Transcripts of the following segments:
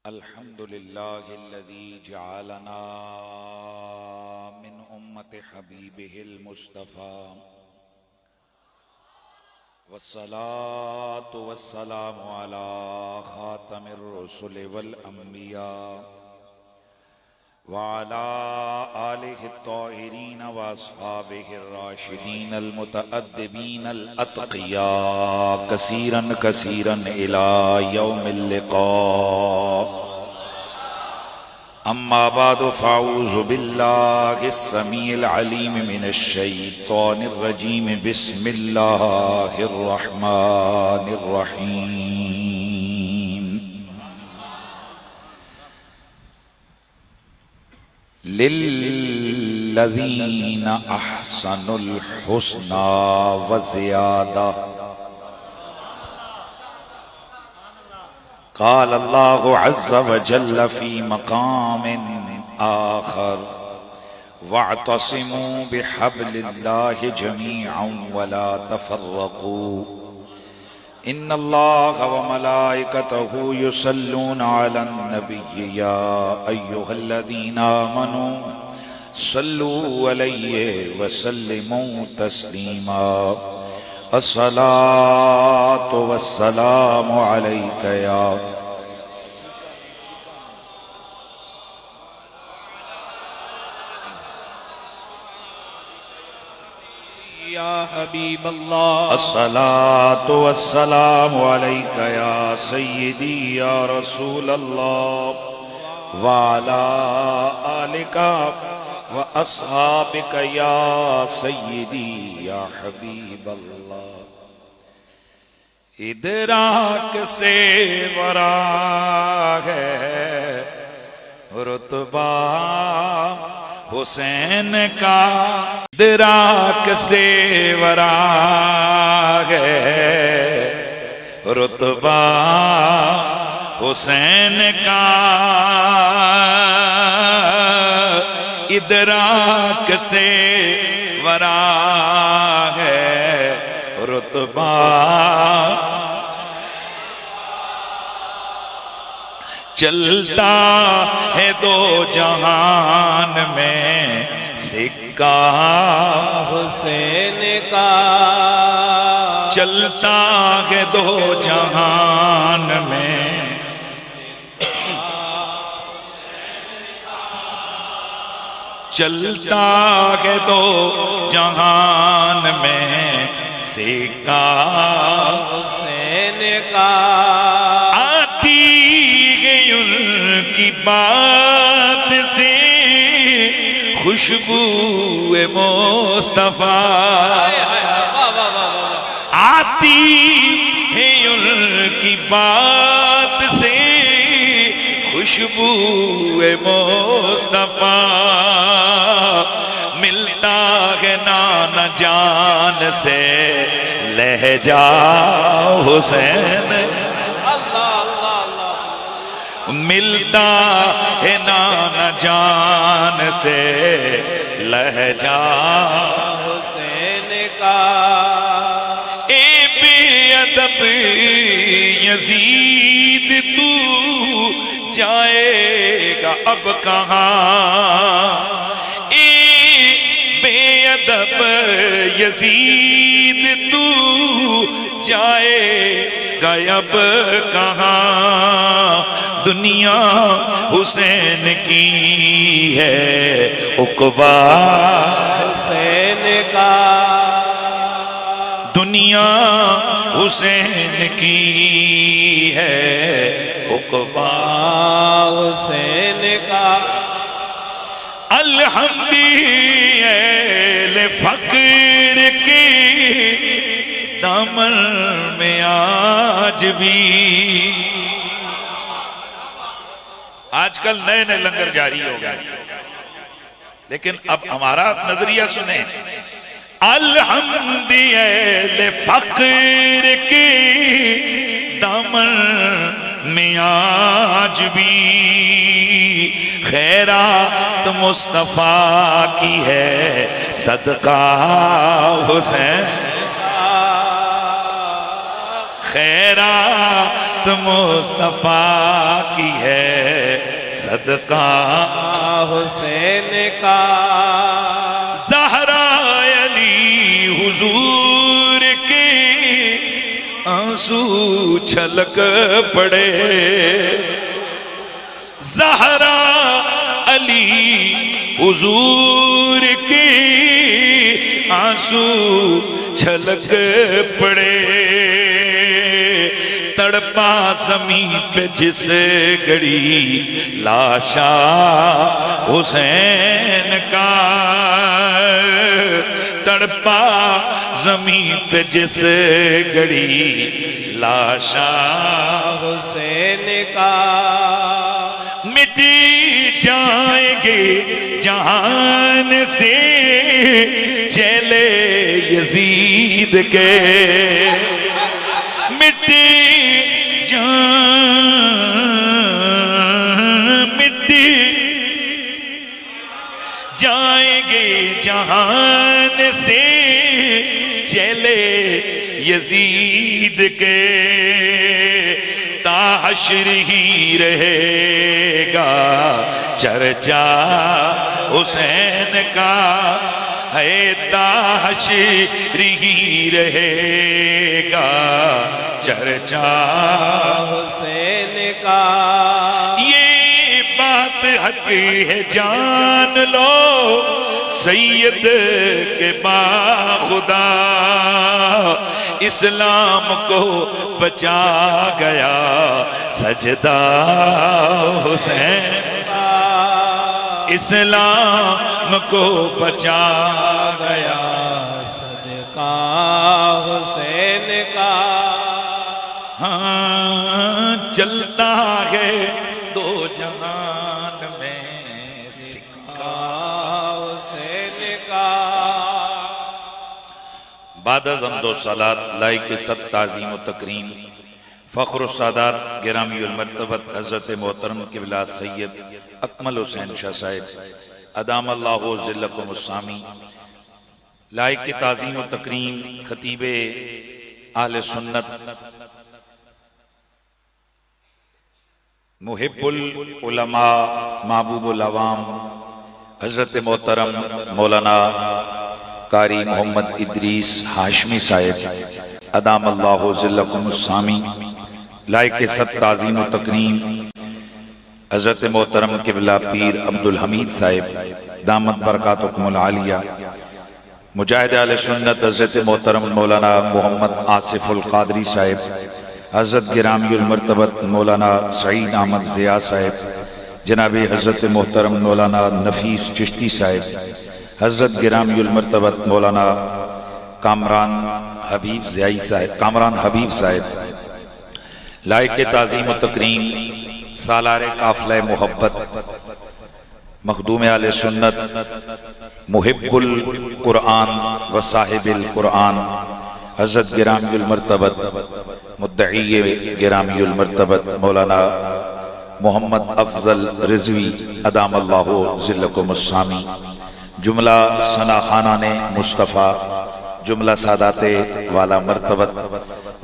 الحمد لله الذي جعلنا من أمة حبيبه المصطفى والصلاة والسلام على خاتم الرسل والأنبياء وعلى آله الطاهرين وأصحابه الراشدين المتأدبين الأتقياء كثيرا كثيرا إلى يوم اللقاء. أما بعد فأعوذ بالله السميع العليم من الشيطان الرجيم. بسم الله الرحمن الرحيم. للذين أحسنوا الحسنى وزيادة. قال الله عز وجل في مقام آخر: واعتصموا بحبل الله جميعا ولا تفرقوا إن الله وملائكته يصلون على النبي يا أيها الذين آمنوا صلوا عليه وسلموا تسليما. الصلاة والسلام عليك يا حبيب الله. الصلاة والسلام عليك يا سيدي يا رسول الله وعلى آلك وأصحابك يا سيدي يا حبيب الله. ادراک سے ورا ہے رتبہ حسین کا، ادراک سے ورا ہے رتبہ حسین کا، ادراک سے ورا ہے رتبہ. چلتا ہے دو جہان میں سکہ حسین کا، چلتا ہے دو جہان میں چلتا ہے دو جہان میں سکہ حسین کا. آتی ہے ان کی بات سے خوشبو مصطفیٰ، آتی ہے ان کی بات سے خوشبو مصطفیٰ. ملتا ہے نانا جان سے لہجہ حسین، ملتا ہے نانا جان سے لہجہ حسین کا. اے بے ادب یزید تو جائے گا اب کہاں، اے بے ادب یزید تو جائے گا اب کہاں. دنیا حسین کی ہے عقبہ حسین کا، دنیا حسین کی ہے عقبہ حسین کا. الحمد اہل فقر کے دامن میں آج بھی. آج کل نئے نئے لنگر جاری ہو گئے، لیکن اب ہمارا نظریہ سنیں. الحمد اہل فقر کے دامن میں آج بھی خیرات مصطفیٰ کی ہے صدقہ حسین. خیرات بات مصطفیٰ کی ہے صدقہ حسین کا زہرا علی حضور کے آنسو چھلک پڑے زہرا علی حضور کے آنسو چھلک پڑے تڑپا زمین پہ جس گھڑی لاشا حسین کا تڑپا زمین پہ جس گھڑی لاشا حسین کا مٹی جائیں گے جہان سے چیلے یزید کے مٹی جائیں گے جہان سے چیلے یزید کے تا حشر ہی رہے گا چرچا حسین کا ہے تا حشر ہی رہے گا چرچا حسین کا یہ بات حق ہے جان لو سید کے با خدا اسلام کو بچا گیا سجدہ حسین اسلام کو بچا گیا صدقہ حسین کا ہاں چلتا ہے دو جہان میں سکہ حسین کا بعد از حمد و صلاة لائق صد تعظیم و تکریم فخر السادات گرامی المرتبت حضرت محترم قبلہ سید اکمل حسین شاہ صاحب ادام اللہ ذلکم السامی لائق تعظیم و تکریم خطیب اہل سنت محب العلماء محبوب العوام حضرت محترم مولانا قاری محمد ادریس ہاشمی صاحب ادام اللہ ذلکم السامی لائق صد تعظیم و تکریم حضرت محترم قبلہ پیر عبدالحمید صاحب دامت برکاتکم العالیہ مجاہد اہل سنت حضرت محترم مولانا محمد آصف القادری صاحب حضرت گرامی المرتبت مولانا سعید احمد ضیاء صاحب جناب حضرت محترم مولانا نفیس چشتی صاحب حضرت گرامی المرتبت مولانا کامران حبیب صاحب لائق تعظیم و تکریم سالار قافلہ محبت مخدوم اہل سنت محب القرآن و صاحب القرآن حضرت گرامی المرتبت مدعی گرامی المرتبت مولانا محمد افضل رضوی ادام اللہ ذلکم السامی جملہ ثناخانان مصطفیٰ جملہ سادات والا مرتبت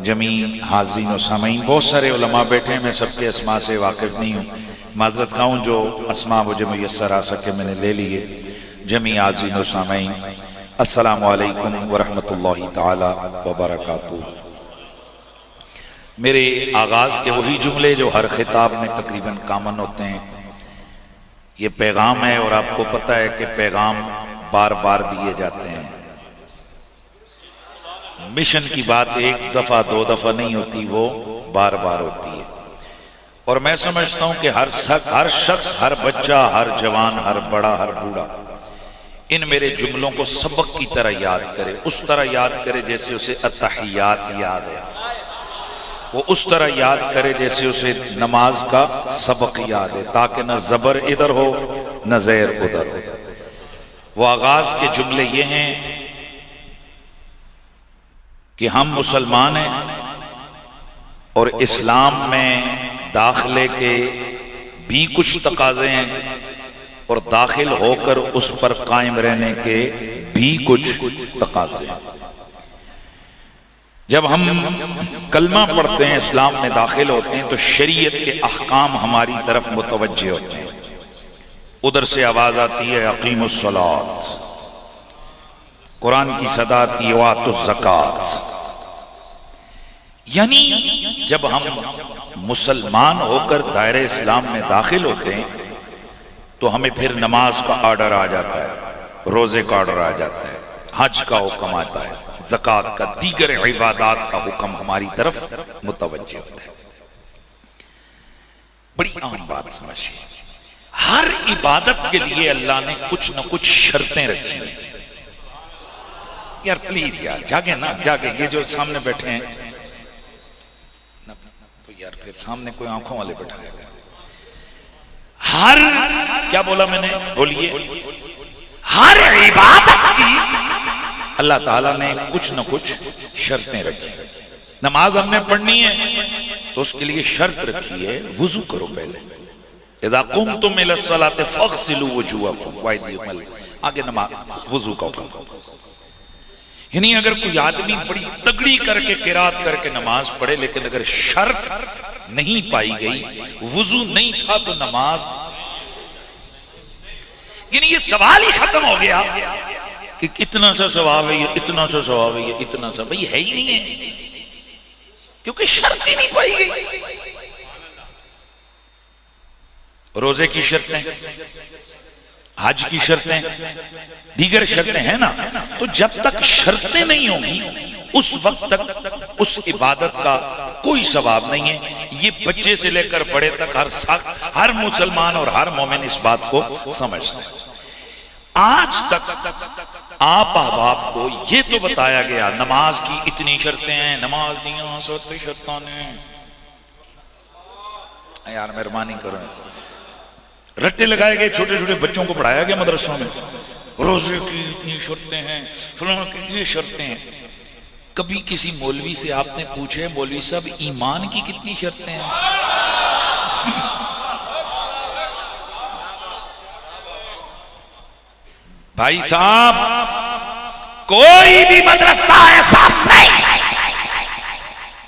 جمیع حاضرین و سامعین بہت سارے علماء بیٹھے ہیں میں سب کے اسماء سے واقف نہیں ہوں معذرت خواہ ہوں جو اسماء مجھے میسر آ سکے میں نے لے لیے جمیع حاضرین و سامعین السلام علیکم ورحمۃ اللہ تعالی وبرکاتہ میرے آغاز کے وہی جملے جو ہر خطاب میں تقریباً کامن ہوتے ہیں یہ پیغام ہے اور آپ کو پتہ ہے کہ پیغام بار بار دیے جاتے ہیں مشن کی بات ایک دفعہ دو دفعہ نہیں ہوتی وہ بار بار ہوتی ہے اور میں سمجھتا ہوں کہ ہر شخص ہر بچہ ہر جوان ہر بڑا ہر بوڑھا ان میرے جملوں کو سبق کی طرح یاد کرے اس طرح یاد کرے جیسے اسے التحیات یاد ہے وہ اس طرح یاد کرے جیسے اسے نماز کا سبق یاد ہے تاکہ نہ زبر ادھر ہو نہ زیر ادھر ہو وہ آغاز کے جملے یہ ہیں کہ ہم مسلمان ہیں اور اسلام میں داخلے کے بھی کچھ تقاضے ہیں اور داخل ہو کر اس پر قائم رہنے کے بھی کچھ تقاضے ہیں جب ہم کلمہ پڑھتے ہیں، اسلام میں داخل ہوتے ہیں، تو شریعت کے احکام ہماری طرف متوجہ ہوتے ہیں۔ ادھر سے آواز آتی ہے اقیم الصلاۃ، قرآن کی صدا آتی ہے وآتوا الزکوٰۃ۔ یعنی جب ہم مسلمان ہو کر دائرہ اسلام میں داخل ہوتے ہیں تو ہمیں پھر نماز کا آرڈر آ جاتا ہے، روزے کا آرڈر آ جاتا ہے، حج کا حکم آتا ہے، زکوٰۃ کا، دیگر عبادات کا حکم ہماری طرف متوجہ ہوتا ہے۔ بڑی عام بات سمجھیے، ہر عبادت کے لیے اللہ نے کچھ نہ کچھ شرطیں رکھی ہیں۔ یار پلیز یار جاگیں نا، جاگیں۔ یہ جو سامنے بیٹھے ہیں یار، پھر سامنے کوئی آنکھوں والے بٹھایا گیا۔ ہر کیا بولا میں نے؟ بولیے۔ ہر عبادت کی اللہ تعالیٰ نے کچھ نہ کچھ شرطیں رکھی۔ نماز ہم نے پڑھنی ہے تو اس کے لیے شرط رکھی ہے، وضو کرو پہلے۔ اذا قمتم الى الصلاة فاغسلوا وجوهكم وایدیکم، آگے نماز وضو کا حکم۔ یعنی اگر کوئی آدمی بڑی تگڑی کر کے قرات کر کے نماز پڑھے لیکن اگر شرط نہیں پائی گئی، وضو نہیں تھا، تو نماز، یعنی یہ سوال ہی ختم ہو گیا کہ اتنا سا ثواب ہے، یہ اتنا سا ثواب ہے، یہ اتنا سا، بھئی ہے ہی نہیں ہے، کیونکہ شرط ہی نہیں پائی گئی۔ روزے کی شرطیں، حج کی شرطیں، دیگر شرطیں ہیں نا، تو جب تک شرطیں نہیں ہوں گی اس وقت تک اس عبادت کا کوئی ثواب نہیں ہے۔ یہ بچے سے لے کر بڑے تک ہر مسلمان اور ہر مومن اس بات کو سمجھتا ہے۔ آج تک آپ احباب کو یہ تو بتایا گیا نماز کی اتنی شرطیں ہیں، نماز دیاں 7 شرطاں ہیں۔ یار مہربانی کرو، رٹے لگائے گئے، چھوٹے چھوٹے بچوں کو پڑھایا گیا مدرسوں میں، روزے کی اتنی شرطیں ہیں، فلاں کی یہ شرطیں ہیں۔ کبھی کسی مولوی سے آپ نے پوچھے مولوی صاحب ایمان کی کتنی شرطیں ہیں؟ بھائی صاحب کوئی بھی مدرسہ ایسا نہیں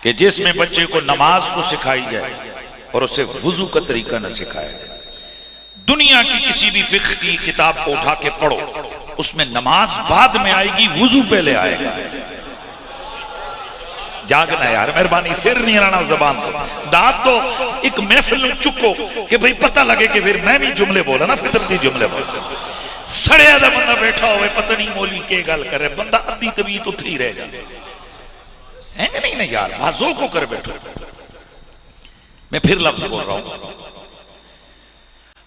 کہ جس میں بچے کو نماز کو سکھائی جائے اور اسے وضو کا طریقہ نہ سکھایا جائے۔ دنیا کی کسی بھی فقہ کی کتاب کو اٹھا کے پڑھو، اس میں نماز بعد میں آئے گی، وضو پہلے آئے گا۔ جاگنا یار مہربانی، سر نہیں ہلانا زبان کو، دانت تو ایک محفل میں چکو کہ بھئی پتہ لگے کہ پھر میں بھی جملے بولا نا، فطرتی جملے بولا۔ سڑے آدھا بندہ بیٹھا ہوئے پتہ نہیں مولوی کے گل کر رہے، بندہ ادھی طبیعت اتری رہ جائے۔ نہیں نہیں یار، بازو کو کر بیٹھو۔ میں پھر لفظ بول رہا ہوں،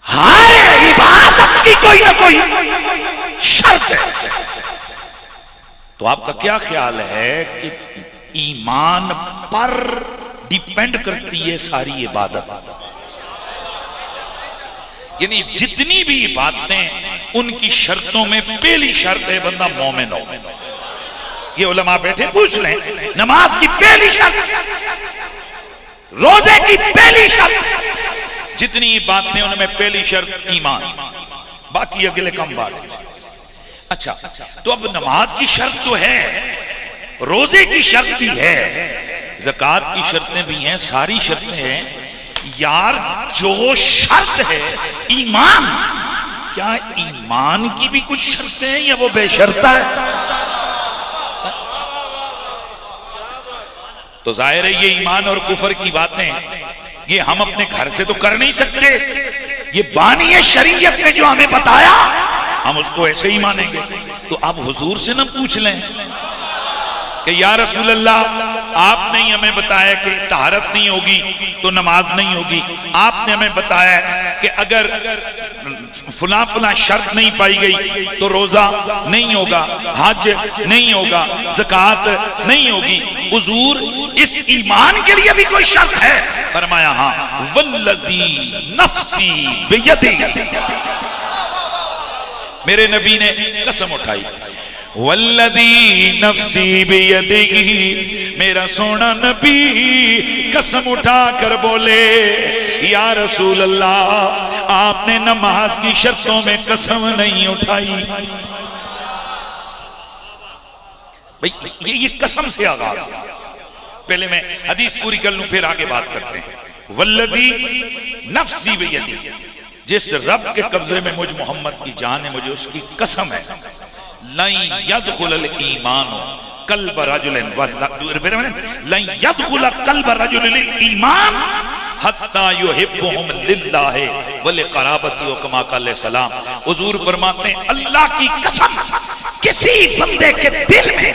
ہر عبادت کی کوئی نہ کوئی شرط ہے۔ تو آپ کا کیا خیال ہے کہ ایمان پر ڈیپینڈ کرتی ہے ساری عبادت؟ یعنی جتنی بھی باتیں ان کی شرطوں میں پہلی شرط ہے بندہ مومن ہو۔ یہ علماء بیٹھے پوچھ لیں، نماز کی پہلی شرط، روزے کی پہلی شرط، جتنی باتیں ان میں پہلی شرط ایمان، باقی اگلے کم بات ہے۔ اچھا تو اب نماز کی شرط تو ہے، روزے کی شرط بھی ہے، زکوٰۃ کی شرطیں بھی ہیں، ساری شرطیں ہیں۔ یار جو شرط ہے ایمان، کیا ایمان کی بھی کچھ شرطیں ہیں یا وہ بے شرط ہے؟ تو ظاہر ہے یہ ایمان اور کفر کی باتیں یہ ہم اپنے گھر سے تو کر نہیں سکتے، یہ بانی شریعت نے جو ہمیں بتایا ہم اس کو ایسے ہی مانیں گے۔ تو آپ حضور سے نہ پوچھ لیں کہ یا رسول اللہ آپ نے ہمیں بتایا کہ طہارت نہیں ہوگی تو نماز نہیں ہوگی، آپ نے ہمیں بتایا کہ اگر فلاں فلاں شرط نہیں پائی گئی تو روزہ نہیں ہوگا، حج نہیں ہوگا، زکوٰۃ نہیں ہوگی، حضور اس ایمان کے لیے بھی کوئی شرط ہے؟ فرمایا ہاں، والذی نفسی بیدی، میرے نبی نے قسم اٹھائی، والذی نفسی بیدی، میرا سونا نبی قسم اٹھا کر بولے یا رسول اللہ آپ نے نماز کی شرطوں میں قسم نہیں اٹھائی۔ بھئی یہ قسم سے آغاز، پہلے میں حدیث پوری کر لوں پھر آگے بات کرتے ہیں. والذی نفسی بیدی، جس رب کے قبضے میں مجھ محمد کی جان ہے، مجھے اس کی قسم ہے، لن يدخل الایمان قلب رجل لن يدخل قلب رجل الایمان حتی یحبہم للہ ولقرابتی وکما قال علیہ السلام. حضور فرماتے ہیں اللہ کی قسم کسی بندے کے دل میں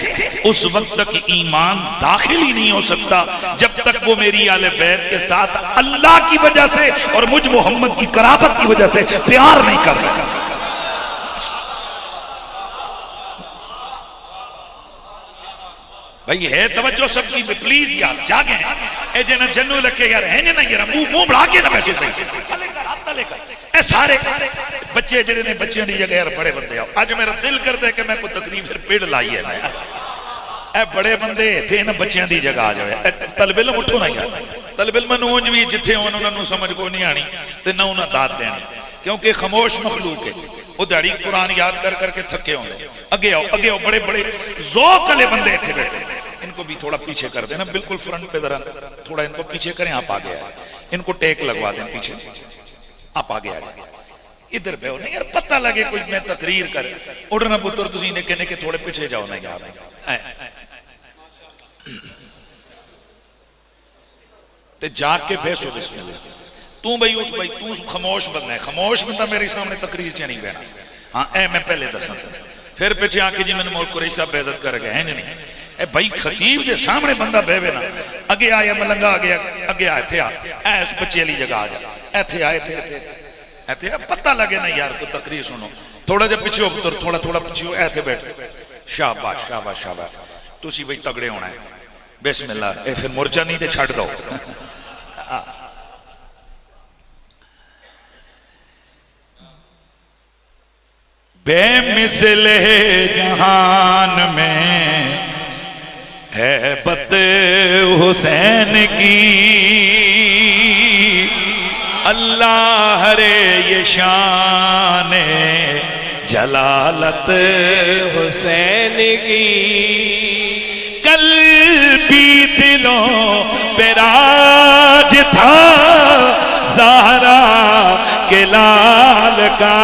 اس وقت تک ایمان داخل ہی نہیں ہو سکتا جب تک وہ میری آل بیت کے ساتھ اللہ کی وجہ سے اور مجھ محمد کی قرابت کی وجہ سے پیار نہیں کر رہا. بھئی ہے توجہ سب کی، پلیز یار جاگیں. اے جنہ جنو لکھے یار ہیں نا یار منہ بڑھا کے نہ بیٹھے صحیح. اے سارے بچے جڑے نے بچیاں دی جگہ یار بڑے بندے آؤ. آج میرا دل کرتا ہے کہ میں کوئی تقریب پھر پیڑ لائی ہے نا یار. اے بڑے بندے تھے نا بچیاں دی جگہ آ جائے. اے طلب علم اٹھو نا یار. طلب علم نونج بھی جتھے انہوں نے سمجھ کو نہیں آنی تے نہ انہوں داد دینی، کیونکہ خاموش مخلوق ہے. وہ داڑھی قرآن یاد کر کر کے تھکے ہونے. اگے آؤ بڑے بڑے ذوق والے بندے تھے بیٹھے. ان کو بھی تھوڑا پیچھے کر دینا، بالکل فرنٹ پہ ذرا تھوڑا ان کو پیچھے کریں. آپ آگے آئے، ان کو ٹیک لگوا دیں پیچھے. آپ آگے آئے ادھر پہ ہو نہیں یار، پتہ لگے کوئی میں تقریر کرے. اڑنا پتر تسی نے کہنے کے تھوڑے پیچھے جاؤ نا یار. تے جاگ کے بیسو بسم اللہ. تو بھائی اٹھ بھائی، تو خاموش بننا ہے. خاموش بندہ میرے سامنے تقریر چاہ نہیں بہنا. ہاں اے میں پہلے دساں پھر پیچھے آ کے جی میں نے مولک قریشی صاحب بے عزت کر گئے ہیں نہیں. اے بھائی خطیب دے سامنے بندہ بے بے نا اگے آیا ملنگا اگے آئے تھے ایس بچے لی جگہ آ جا ایتھے آئے تھے پتہ لگے نا یار کو تقریر سنو. تھوڑا جا پیچھے ہو پتر، تھوڑا پیچھے ہو. ایتھے بیٹھ. شاباش شاباش شاباش. تسی بھائی تگڑے ہونا ہے. بسم اللہ. اے پھر مرچہ نہیں دے چھڑ دو. بے مثل جہان میں ہے بت حسین کی، اللہ رے یہ شان جلالت حسین کی. کل بھی دلوں پہ راج تھا زہرا کے لال کا.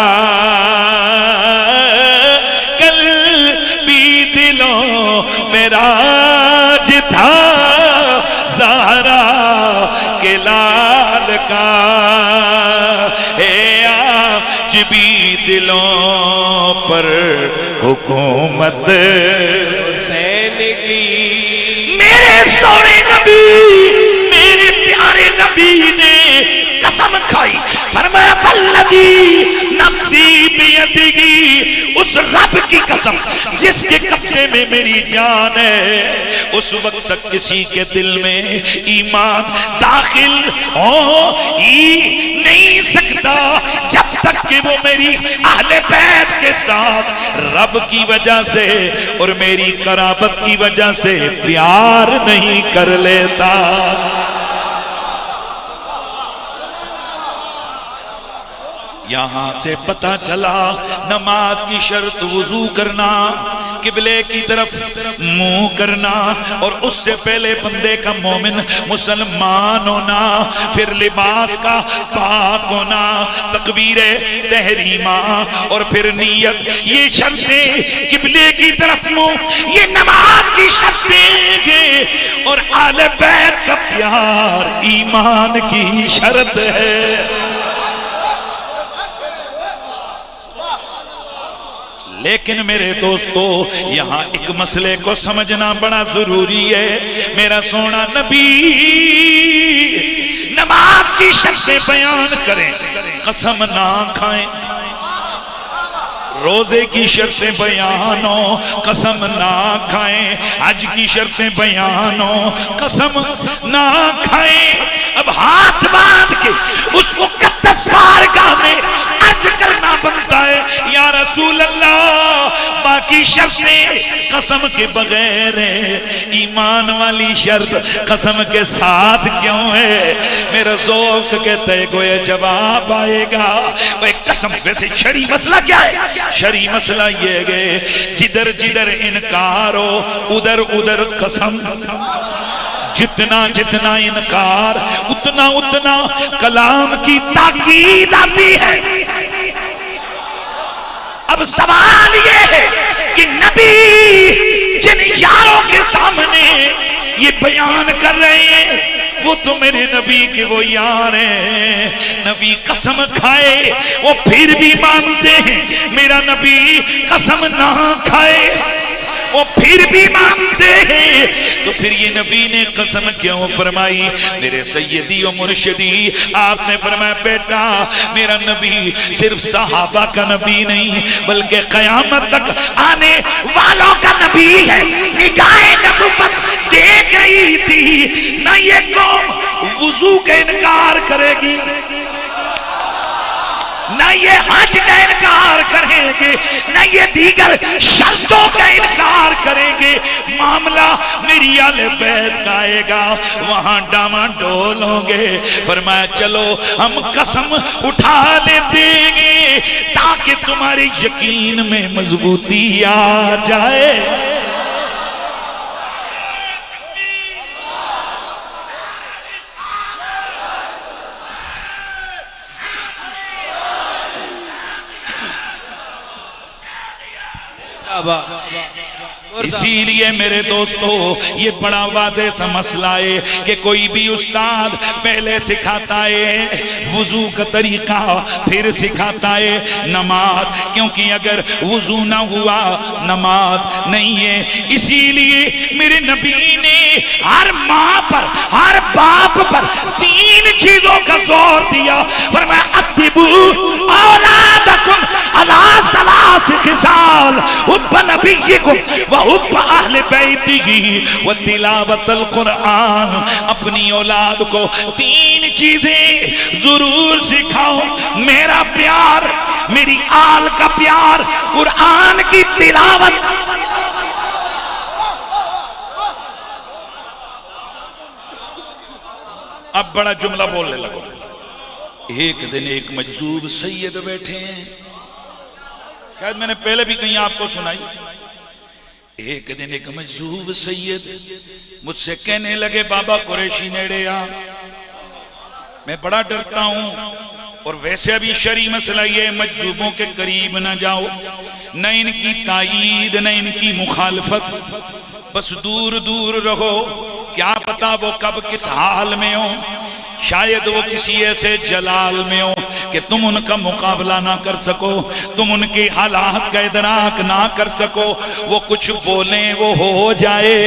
راج تھا زہرا کے لال کا. اے آج بھی دلوں پر حکومت حسین کی. میرے سونے نبی میرے پیارے نبی نے قسم کھائی، فرمایا والذی نفسی بیدی، اس رب کی قسم جس کے قبضے میں میری جان ہے، اس وقت تک کسی کے دل میں ایمان داخل ہو ہی نہیں سکتا جب تک کہ وہ میری اہل بیت کے ساتھ رب کی وجہ سے اور میری قرابت کی وجہ سے پیار نہیں کر لیتا. یہاں سے پتہ چلا نماز کی شرط وضو کرنا، قبلے کی طرف منہ کرنا، اور اس سے پہلے بندے کا مومن مسلمان ہونا، پھر لباس کا پاک ہونا، تکبیر تحریمہ، اور پھر نیت. یہ شرطیں قبلے کی طرف منہ، یہ نماز کی شرطیں ہیں، اور آل بیت کا پیار ایمان کی شرط ہے. لیکن میرے دوستو یہاں ایک مسئلے کو سمجھنا بڑا ضروری ہے. میرا سونا نبی نماز کی شرطیں بیان کریں، قسم نہ کھائیں. روزے کی شرطیں بیان ہو، قسم نہ کھائیں. حج کی شرطیں بیان ہو، قسم نہ کھائیں. اب ہاتھ باندھ کے اس مقدس بارگاہ میں عرض کرنا بنتا ہے، یا رسول اللہ باقی شرطیں قسم کے بغیر ہے، ایمان والی شرط قسم کے ساتھ کیوں ہے؟ میرا ذوق کہتا ہے گویا جواب آئے گا. وہ قسم ویسے شرعی مسئلہ کیا ہے؟ شرعی مسئلہ یہ گئے جدھر جدھر انکار ہو ادھر ادھر قسم جتنا جتنا انکار اتنا اتنا کلام کی تاکید آتی ہے۔ اب سوال یہ ہے کہ نبی جن یاروں کے سامنے یہ بیان کر رہے ہیں وہ تو میرے نبی کے وہ یار ہیں، نبی قسم کھائے وہ پھر بھی مانتے ہیں، میرا نبی قسم نہ کھائے وہ پھر بھی مانتے ہیں، تو پھر یہ نبی نے قسم کیوں فرمائی؟ میرے سیدی و مرشدی آپ نے فرمایا بیٹا میرا نبی صرف صحابہ کا نبی نہیں بلکہ قیامت تک آنے والوں کا نبی ہے۔ نگاہ نبوت دیکھ رہی تھی نہ یہ قوم وضو کا انکار کرے گی نہ یہ حج کا انکار کریں گے نہ یہ دیگر شرطوں کا انکار کریں گے، معاملہ میری اہل بیت کا آئے گا وہاں ڈاما ڈول ہوں گے۔ فرمایا چلو ہم قسم اٹھا لیتے گے تاکہ تمہارے یقین میں مضبوطی آ جائے۔ اسی لیے میرے دوستو یہ بڑا واضح سا مسئلہ ہے کہ کوئی بھی استاد پہلے سکھاتا ہے وضو کا طریقہ پھر سکھاتا ہے نماز، کیونکہ اگر وضو نہ ہوا نماز نہیں ہے۔ اسی لیے میرے نبی نے ہر ماں پر ہر باپ پر تین چیزوں کا زور دیا، فرمایا اتبو اولادکم علی ثلاث خصال حب نبیکم وحب اہل بیتہ وتلاوت القرآن۔ اپنی اولاد کو تین چیزیں ضرور سکھاؤ، میرا پیار، میری آل کا پیار، قرآن کی تلاوت۔ اب بڑا جملہ بولنے لگو۔ ایک دن ایک مجذوب سید بیٹھے ہیں، شاید میں نے پہلے بھی کہیں آپ کو سنائی۔ ایک دن ایک مجذوب سید مجھ سے کہنے لگے بابا قریشی نیڑے آ، میں بڑا ڈرتا ہوں، اور ویسے ابھی شرعی مسئلہ یہ مجذوبوں کے قریب نہ جاؤ، نہ ان کی تائید نہ ان کی مخالفت، بس دور دور رہو، کیا پتا وہ کب کس حال میں ہو، شاید وہ کسی ایسے جلال میں ہو کہ تم ان کا مقابلہ نہ کر سکو، تم ان کے حالات کا ادراک نہ کر سکو، وہ کچھ بولیں وہ ہو جائے۔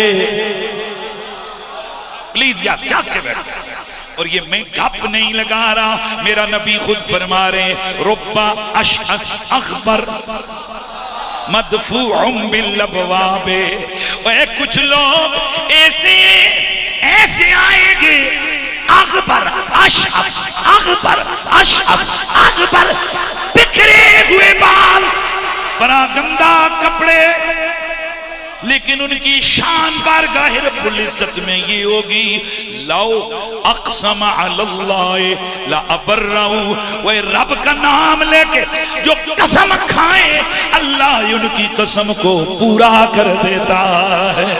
پلیز یاد جاگ کے بیٹھ، اور یہ میں گپ نہیں لگا رہا، میرا نبی خود فرما رہے ربا اشعث اخبر مدفوع بالابواب۔ اے کچھ لوگ ایسے آئیں گے، اغبر اشعث اغبر اشعث اغبر، بکھرے ہوئے بال، بڑا گندہ کپڑے، لیکن ان کی شان بارگاہ رب العزت میں یہ ہوگی لو اقسم علی اللہ لا ابرہو، وہ رب کا نام لے کے جو قسم کھائیں اللہ ان کی قسم کو پورا کر دیتا ہے۔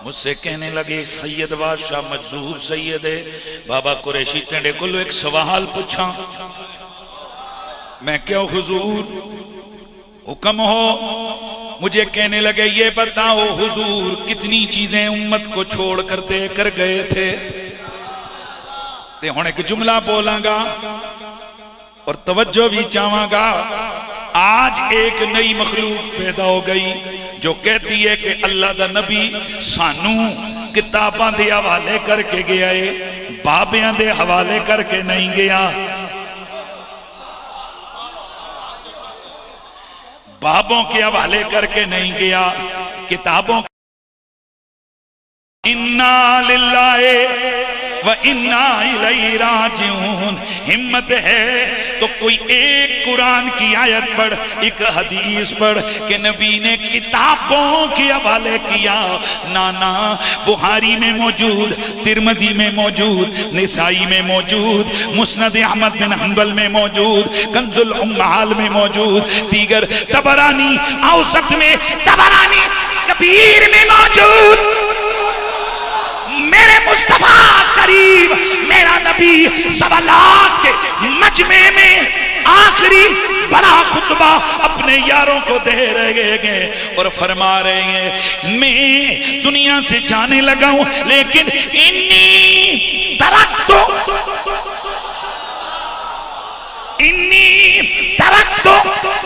مجھ سے کہنے لگے سید بادشاہ مجذوب سید ہے بابا قریشی تیرے کو ایک سوال پوچھا۔ میں کیا حضور حکم ہو؟ مجھے کہنے لگے یہ بتاؤ حضور کتنی چیزیں امت کو چھوڑ کر دے کر گئے تھے؟ ہوں ایک جملہ بولاں گا اور توجہ بھی چاہواں گا۔ آج ایک نئی مخلوق پیدا ہو گئی جو کہتی ہے کہ اللہ دا نبی سانو کتاباں دے حوالے کر کے گیا ہے، بابیاں دے حوالے کر کے نہیں گیا۔ بابوں کے حوالے کر کے نہیں گیا، کتابوں اِنَّا لِلَّهِ وَإِنَّا إِلَيْهِ رَاجِعُونَ۔ ہمت ہے تو کوئی ایک قرآن کی آیت پڑھ، ایک حدیث پڑھ کہ نبی نے کتابوں کے حوالے کیا۔ نانا بخاری میں موجود، ترمذی میں موجود، نسائی میں موجود، مسند احمد بن حنبل میں موجود، کنز الامہال میں موجود، دیگر طبرانی اوسط میں، طبرانی کبیر میں موجود میرے مصطفیٰ قریب میرا نبی 1.25 لاکھ کے مجمع میں آخری بڑا خطبہ اپنے یاروں کو دے رہے ہیں اور فرما رہے ہیں میں دنیا سے جانے لگا ہوں لیکن انی ترکتو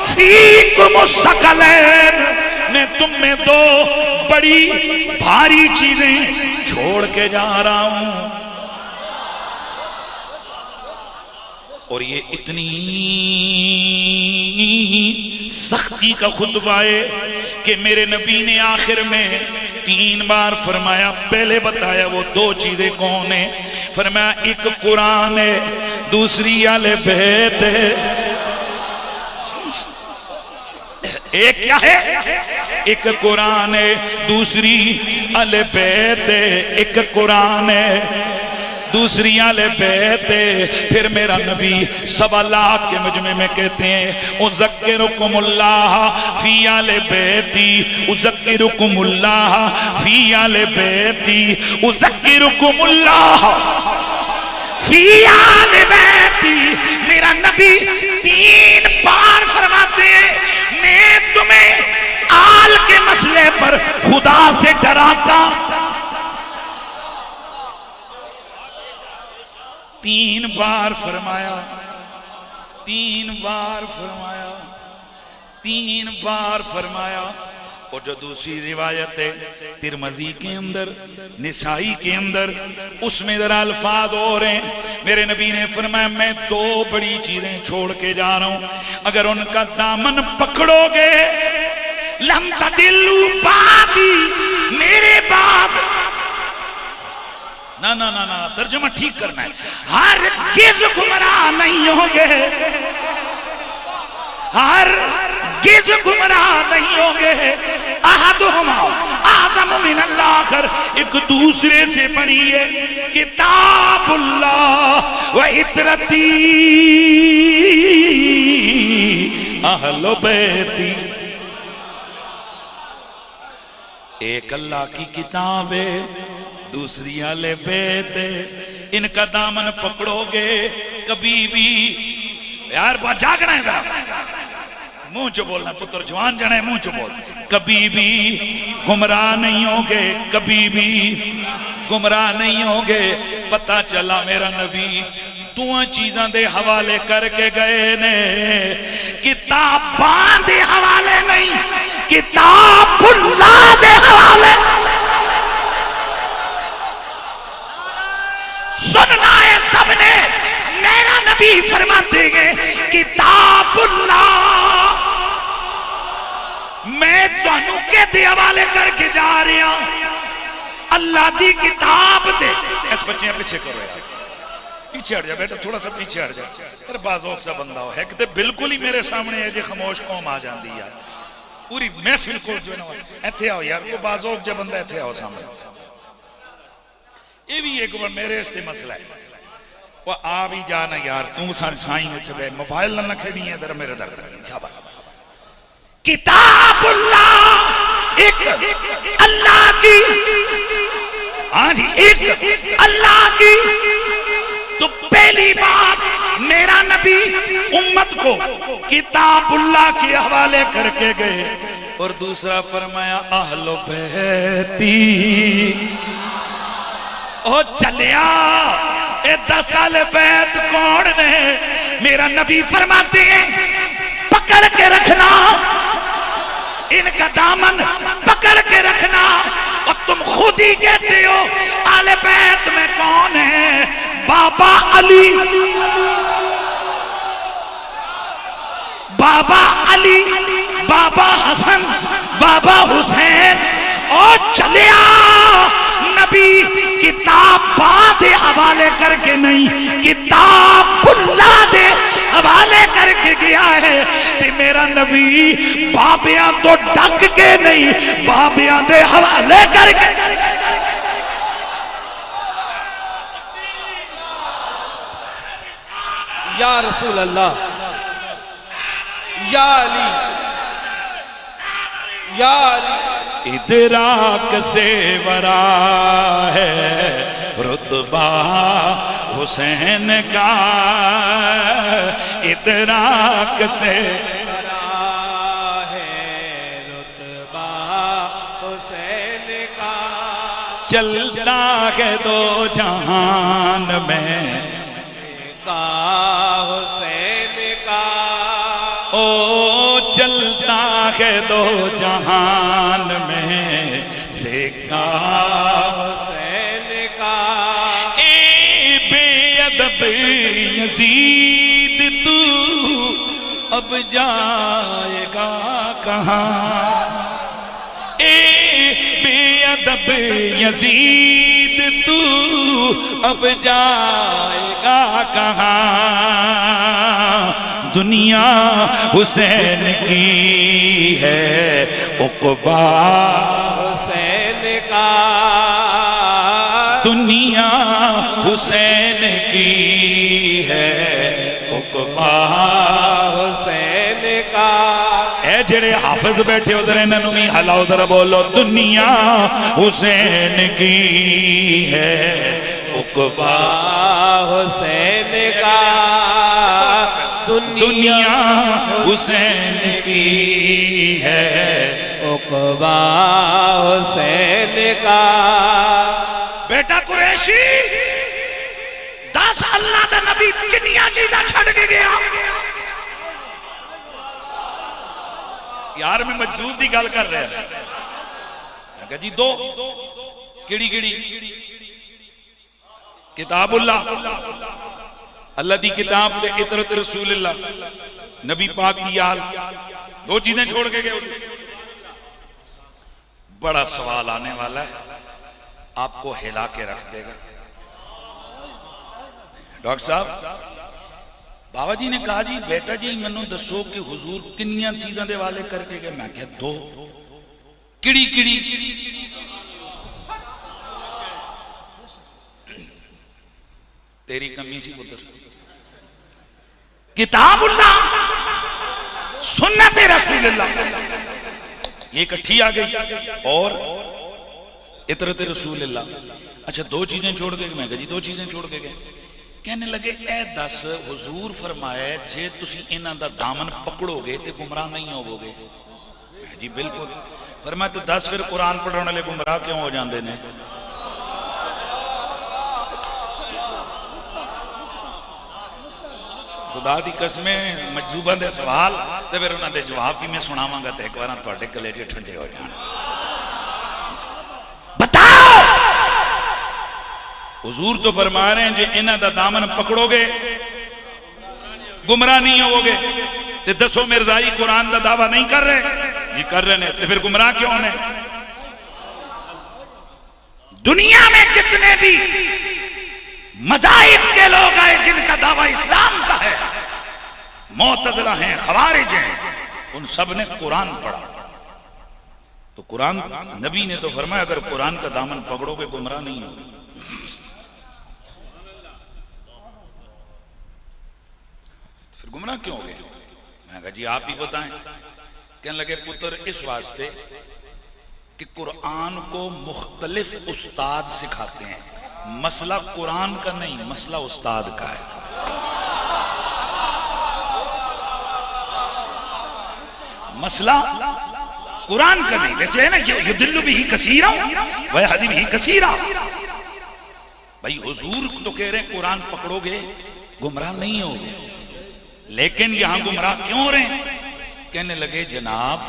فیکم الثقلین، میں تم میں 2 بڑی بھاری چیزیں چھوڑ کے جا رہا ہوں. اور یہ اتنی سختی کا خطبہ ہے کہ میرے نبی نے آخر میں 3 بار فرمایا. پہلے بتایا وہ 2 چیزیں کون ہیں، فرمایا ایک قرآن ہے، دوسری اہل بیت ہے. ایک کیا ہے؟ ایک قرآن ہے، دوسری اہل بیت ہے. ایک قرآن ہے، دوسری اہل بیت ہے. پھر میرا نبی 1.25 لاکھ کے مجمع میں کہتے ہیں اذکرکم اللہ فی اہل بیتی، اذکرکم اللہ فی اہل بیتی، اذکرکم اللہ فی اہل بیتی. میرا نبی 3 بار فرماتے ہیں میں تمہیں آل کے مسئلے پر خدا سے ڈراتا. 3 بار فرمایا، 3 بار فرمایا، 3 بار فرمایا. اور جو دوسری روایت ہے ترمذی کے اندر، نسائی کے اندر، اس میں ذرا الفاظ اور ہیں. میرے نبی نے فرمایا میں 2 بڑی چیزیں چھوڑ کے جا رہا ہوں، اگر ان کا دامن پکڑو گے لن تدلوا بعدی، میرے بعد نا ترجمہ ٹھیک کرنا ہے، ہرگز گمراہ نہیں ہوں گے، ہرگز گمراہ نہیں ہوں گے. احدہما اعظم من الآخر، ایک دوسرے سے بڑی ہے کتاب اللہ و عطرتی اہل بیتی. ایک اللہ کی کتاب ہے، دوسری اہل بیت ہے. ان کا دامن پکڑو گے کبھی بھی، یار بہت جاگنا ہے ذرا، منہ چو بولنا پتر جوان جانا ہے، منہ چو بول. کبھی بھی گمراہ نہیں ہوگے، کبھی بھی گمراہ نہیں ہوگے. پتہ چلا میرا نبی 2 چیزاں دے حوالے کر کے گئے نے، کتاباں دے حوالے نہیں، کتاب اللہ دے حوالے. سننا ہے سب نے، میرا نبی فرماتے ہیں کتاب اللہ. میں تانوں کے دے حوالے کر کے جا رہا ہوں، اللہ دی کتاب دے. اس بچے پیچھے کرو یار، پیچھے ہٹ جا بیٹا، تھوڑا سا پیچھے ہٹ جا. ارے بازوق سا بندہ ہو ہے کہ بالکل ہی میرے سامنے ہے جی خاموش قوم آ جاندی یار، پوری محفل کو جو ہے نا ایتھے آؤ یار، وہ بازوق جا بندہ ایتھے آؤ سامنے. یہ بھی ایک بار میرے اس سے مسئلہ ہے، وہ آ بھی جانا یار، تم ساری سائیں ہے چھبے موبائل نہ کھڑی ہے در میرے در کر. کتاب اللہ، ایک اللہ کی، ہاں جی ایک اللہ کی. تو پہلی بات میرا نبی امت کو کتاب اللہ کے حوالے کر کے گئے، اور دوسرا فرمایا اہل بیتی. او چلیا اے 10 اہل بیت کون نے؟ میرا نبی فرماتے ہیں پکڑ کے رکھنا، ان کا دامن پکڑ کے رکھنا. اور تم خود ہی کہتے ہو اہل بیت میں کون ہے؟ بابا علی، بابا علی، بابا حسن، بابا حسین. اور چلیا نبی کتاب دے حوالے کر کے نہیں، کتاب اللہ دے حوالے کر کے گیا ہے. تے میرا نبی بابیاں تو ڈک کے نہیں، بابیاں دے حوالے کر کے. یا رسول اللہ، یا علی، یا علی. ادراک سے ورا ہے رتبہ حسین کا، ادراک سے چلتا ہے دو جہان میں حسین کا، او چلتا ہے دو جہان میں سکا حسین کا۔ اے بے ادب یزید تو اب جائے گا کہاں، اے بے ادب یزید تو اب جائے گا کہاں، دنیا حسین کی ہے عقبہ حسین کا، دنیا حسین کی ہے عقبہ حسین کا۔ اے جڑے حافظ بیٹھے ادھر انہوں بھی حلا ادھر بولو، دنیا حسین کی ہے عقبہ حسین کا، دنیا حسین کی ہے عقبہ حسین کا۔ بیٹا قریشی 10 اللہ دا نبی کنیاں چیزاں چھڑ کے گیا، یار میں مجذوب دی گل کر رہا ہے، میں کہا جی دو کیڑی کیڑی؟ کتاب اللہ، اللہ دی کتاب تے اطرت رسول اللہ، نبی پاک دی آل، دو چیزیں چھوڑ کے گئے۔ بڑا سوال آنے والا ہے، آپ کو ہلا کے رکھ دے گا۔ ڈاکٹر صاحب بابا جی نے کہا جی بیٹا جی منو دسو کہ حضور کنیاں چیزاں دے والے کر کے گئے؟ میں کہا دو کیڑی کیڑی؟ تیری کمی سی پتر، کتاب اللہ سنت رسول اللہ یہ اکٹھی آ گئی، اور اطرت رسول اللہ۔ اچھا دو چیزیں چھوڑ کے گئے؟ میں کہا جی دو چیزیں چھوڑ کے گئے۔ کہنے لگے اے 10 حضور فرمایا جے تسی انہاں دا دامن پکڑو گے تے گمراہ نہیں ہوو گے؟ جی بالکل۔ فرمایا تو 10 پھر قرآن پڑھنے والے گمراہ کیوں ہو جاندے نے؟ خدا دی قسمیں مجذوباں دے سوال تے پھر انہاں دے جواب بھی میں سناواں گا تے ایک بار تواڈے کلیجے ٹھنڈے ہو جان۔ بتاؤ حضور تو فرما رہے ہیں جے انہاں دا دامن پکڑو گے گمراہ نہیں ہوو گے، تے دسو مرزائی قرآن دا دعویٰ نہیں کر رہے؟ جی کر رہے ہیں، تے پھر گمراہ کیوں نے؟ دنیا میں جتنے بھی مذاہب کے لوگ آئے جن کا دعویٰ اسلام کا ہے، معتزلہ ہیں، خوارج ہیں، ان سب نے قرآن پڑھا۔ تو قرآن نبی نے تو فرمایا اگر قرآن کا دامن پکڑو گے گمراہ نہیں ہوگے۔ پھر گمراہ کیوں ہو گئے؟ میں کہا جی آپ ہی بتائیں۔ کہنے لگے پتر اس واسطے کہ قرآن کو مختلف استاد سکھاتے ہیں، مسئلہ قرآن کا نہیں، مسئلہ استاد کا ہے۔ مسئلہ قرآن کا نہیں، ویسے ہے نا یدل بھی کثیرا ویہدی بھی کثیرا۔ بھائی حضور تو کہہ رہے ہیں قرآن پکڑو گے گمراہ نہیں ہوگے، لیکن یہاں گمراہ کیوں ہو رہے ہیں؟ کہنے لگے جناب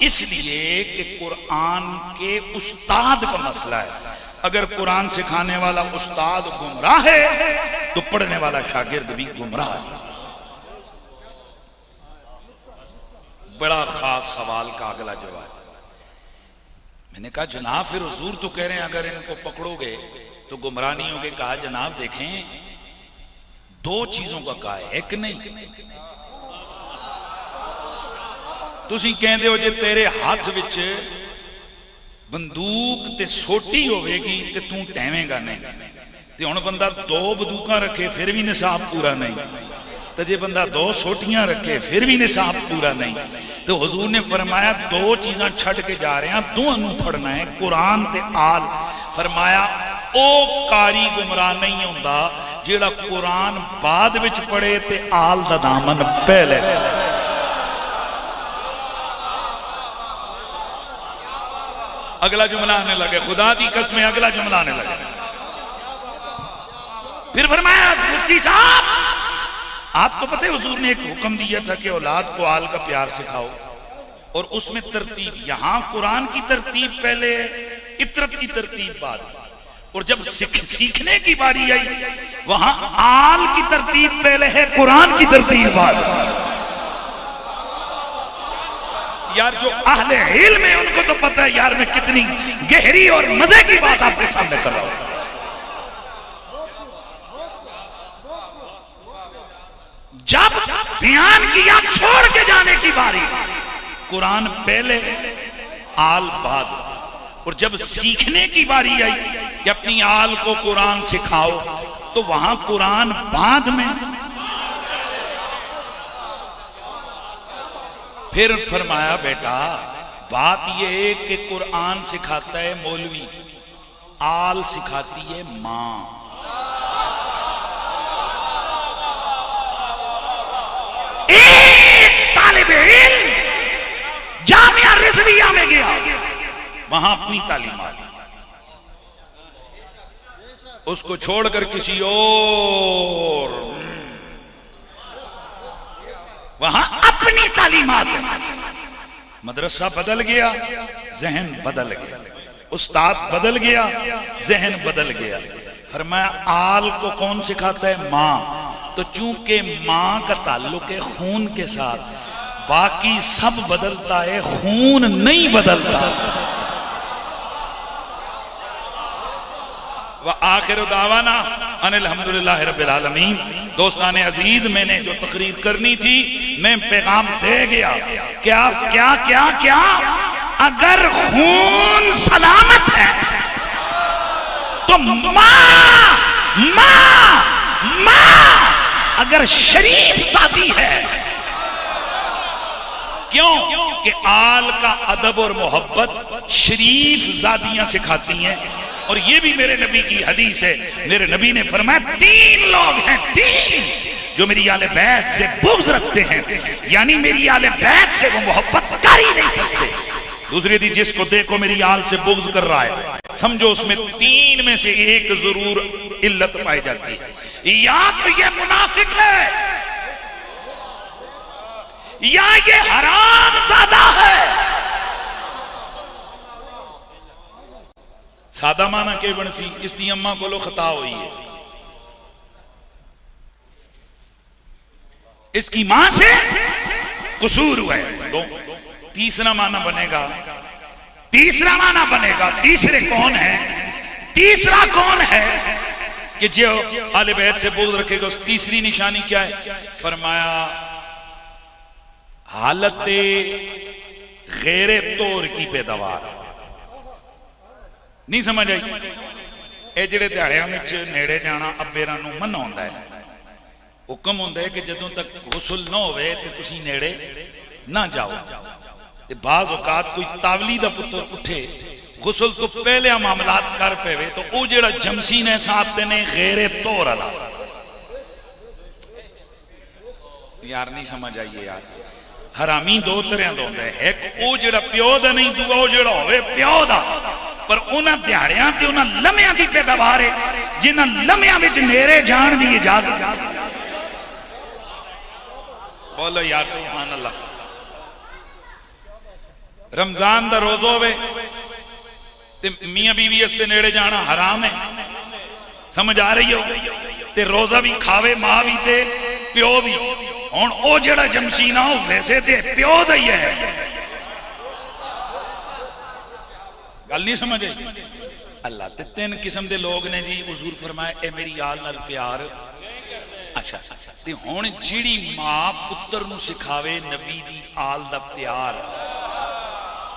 اس لیے کہ قرآن کے استاد کا مسئلہ ہے۔ اگر قرآن سکھانے والا استاد گمراہ ہے تو پڑھنے والا شاگرد بھی گمراہ ہے۔ بڑا خاص سوال کا اگلا جواب، میں نے کہا جناب پھر حضور تو کہہ رہے ہیں اگر ان کو پکڑو گے تو گمراہ نہیں ہوگے۔ کہا جناب دیکھیں دو چیزوں کا کہا ہے، ایک نہیں۔ تسی کہندے ہو جے تیرے ہاتھ وچ بندوق تے سوٹی ہوئے گی تے توں ٹیویں گا نہیں، تے ہن بندہ 2 بندوقاں رکھے پھر بھی نصاب پورا نہیں، تو جے بندہ 2 سوٹیاں رکھے پھر بھی نصاب پورا نہیں، تو حضور نے فرمایا 2 چیزاں چھڑ کے جا رہے ہیں، دونوں پڑھنا ہے، قرآن تے آل۔ فرمایا او کاری گمراہ نہیں ہوندا جیڑا قرآن بعد وچ پڑھے تے آل دا دامن پہلے۔ اگلا جملہ آنے لگے، خدا دی قسمیں اگلا جملہ آنے لگے۔ پھر فرمایا مفتی صاحب آپ کو پتہ ہے حضور نے ایک حکم دیا تھا کہ اولاد کو آل کا پیار سکھاؤ، اور اس میں ترتیب، یہاں قرآن کی ترتیب پہلے، عطرت کی ترتیب بعد، اور جب سیکھنے کی باری آئی وہاں آل کی ترتیب پہلے ہے، قرآن کی ترتیب بعد۔ یار جو اہل علم ہے ان کو تو پتہ ہے یار میں کتنی گہری اور مزے کی بات آپ کے سامنے کر رہا ہوں۔ جب بیان کیا چھوڑ کے جانے کی باری، قرآن پہلے آل بعد، اور جب سیکھنے کی باری آئی کہ اپنی آل کو قرآن سکھاؤ تو وہاں قرآن بعد میں۔ پھر فرمایا بیٹا بات یہ ہے کہ قرآن سکھاتا ہے مولوی، آل سکھاتی ہے ماں۔ ایک طالب علم جامعہ رضویہ میں گیا، وہاں اپنی تعلیمات، اس کو چھوڑ کر کسی اور، وہاں اپنی تعلیمات، مدرسہ بدل گیا، ذہن بدل گیا، استاد بدل گیا، ذہن بدل گیا۔ فرمایا آل کو کون سکھاتا ہے؟ ماں۔ تو چونکہ ماں کا تعلق ہے خون کے ساتھ، باقی سب بدلتا ہے، خون نہیں بدلتا۔ وآخر دعوانا ان الحمدللہ رب العالمین۔ دوستان عزیز، میں نے جو تقریر کرنی تھی میں پیغام دے گیا۔ کیا اگر خون سلامت ہے تو ماں اگر شریف ذاتی ہے، کیوں کہ آل کا ادب اور محبت شریف ذاتیاں سکھاتی ہیں۔ اور یہ بھی میرے نبی کی حدیث ہے، میرے نبی نے فرمایا 3 لوگ ہیں، 3 جو میری آل بیت سے بغض رکھتے ہیں، یعنی میری آل بیت سے وہ محبت کر ہی نہیں سکتے۔ دوسری دی جس کو دیکھو میری آل سے بغض کر رہا ہے، سمجھو اس میں 3 میں سے ایک ضرور علت پائی جاتی ہے، یا تو یہ منافق ہے، یا یہ حرام زادہ ہے۔ سادہ معنی کے بنسی اس دی اماں کو لو خطا ہوئی ہے، اس کی ماں سے قصور ہوا ہے۔ تیسرا معنی بنے گا، تیسرے کون ہے؟ تیسرا کون ہے کہ جو آل بیت سے بغض رکھے گا؟ اس تیسری نشانی کیا ہے؟ فرمایا حالت غیر طور کی پیداوار۔ نہیں سمجھ آئی؟ اے جڑے دیہڑیاں وچ نیڑے جانا ابیراں نوں منع ہوندا ہے، حکم ہوندا ہے کہ جدوں تک غسل نہ ہوئے تے تسی نیڑے نہ جاؤ۔ تے بعض اوقات کوئی تاولی دا پتر اٹھے غسل تو پہلے معاملات کر پے تو او جڑا جمسی نے ساتھ نے غیر طور والا، یار نہیں سمجھ آئیے یار۔ حرامی 2 طرح دا ہوندا ہے، ایک او جڑا پیو دا نہیں، دوجا او جڑا ہوئے پیو دا، پر انہاں دیہڑیاں تے انہاں لمحیاں دی پیداوار ہے جنہاں لمحیاں وچ نیرے جان دی اجازت۔ بولو یار سبحان اللہ۔ رمضان دا روزہ ہوئے تے میاں بیوی اس تے نیڑے جانا حرام ہے، سمجھ آ رہی ہو؟ تے روزہ بھی کھاوے ماں بھی تے پیو بھی، ہن او جڑا جمسی نہ ہو ویسے تے پیو دا ہی ہے۔ گل نہیں سمجھے؟ اللہ تے 3 قسم دے لوگ نے جی، حضور فرمایا اے میری آل نال پیار۔ اچھا تے ہن جیڑی ماں پتر نو سکھاوے نبی دی آل دا پیار،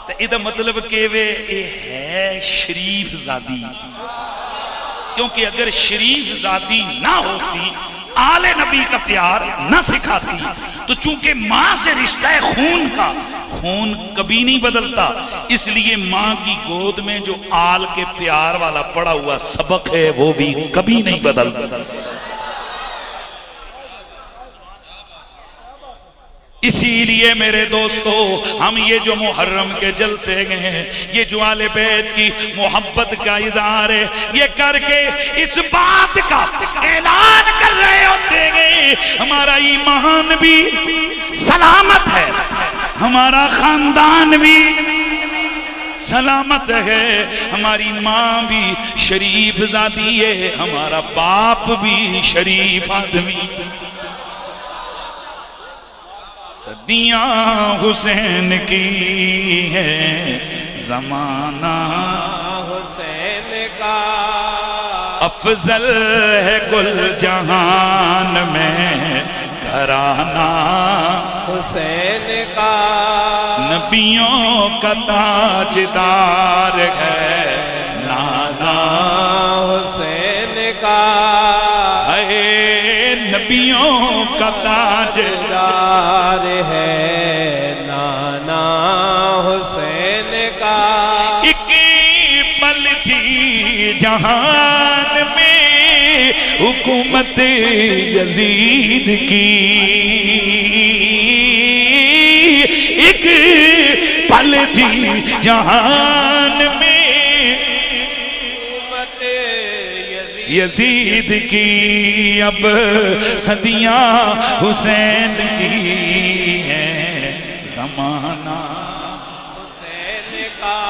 تے اے دا مطلب کہ اے ہے شریف زادی، کیونکہ اگر شریف زادی نہ ہوتی آل نبی کا پیار نہ سکھاتی تو چونکہ ماں سے رشتہ ہے خون کا، خون کبھی نہیں بدلتا، اس لیے ماں کی گود میں جو آل کے پیار والا پڑا ہوا سبق ہے وہ بھی کبھی نہیں بدلتا۔ اسی لیے میرے دوستو ہم یہ جو محرم کے جلسے گئے ہیں، یہ جو آل بیت کی محبت کا اظہار ہے، یہ کر کے اس بات کا اعلان کر رہے ہوتے گئے ہمارا ایمان بھی سلامت ہے، ہمارا خاندان بھی سلامت ہے، ہماری ماں بھی شریف ذاتی ہے، ہمارا باپ بھی شریف آدمی۔ صدیاں حسین کی ہے زمانہ حسین کا، افضل ہے کل جہان میں گھرانہ حسین کا، نبیوں کا تاجدار ہے نانا حسین کا، ہے نبیوں کا تاجدار ہے نانا حسین کا۔ ایک پل تھی جہان میں حکومت یزید کی، ایک پل تھی جہان میں حکومت یزید کی، اب صدیاں حسین کی ہے زمانہ حسین کا،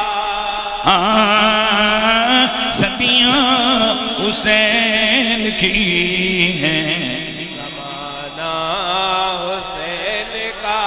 ہاں صدیاں حسین کی ہیں زمانہ حسین کا۔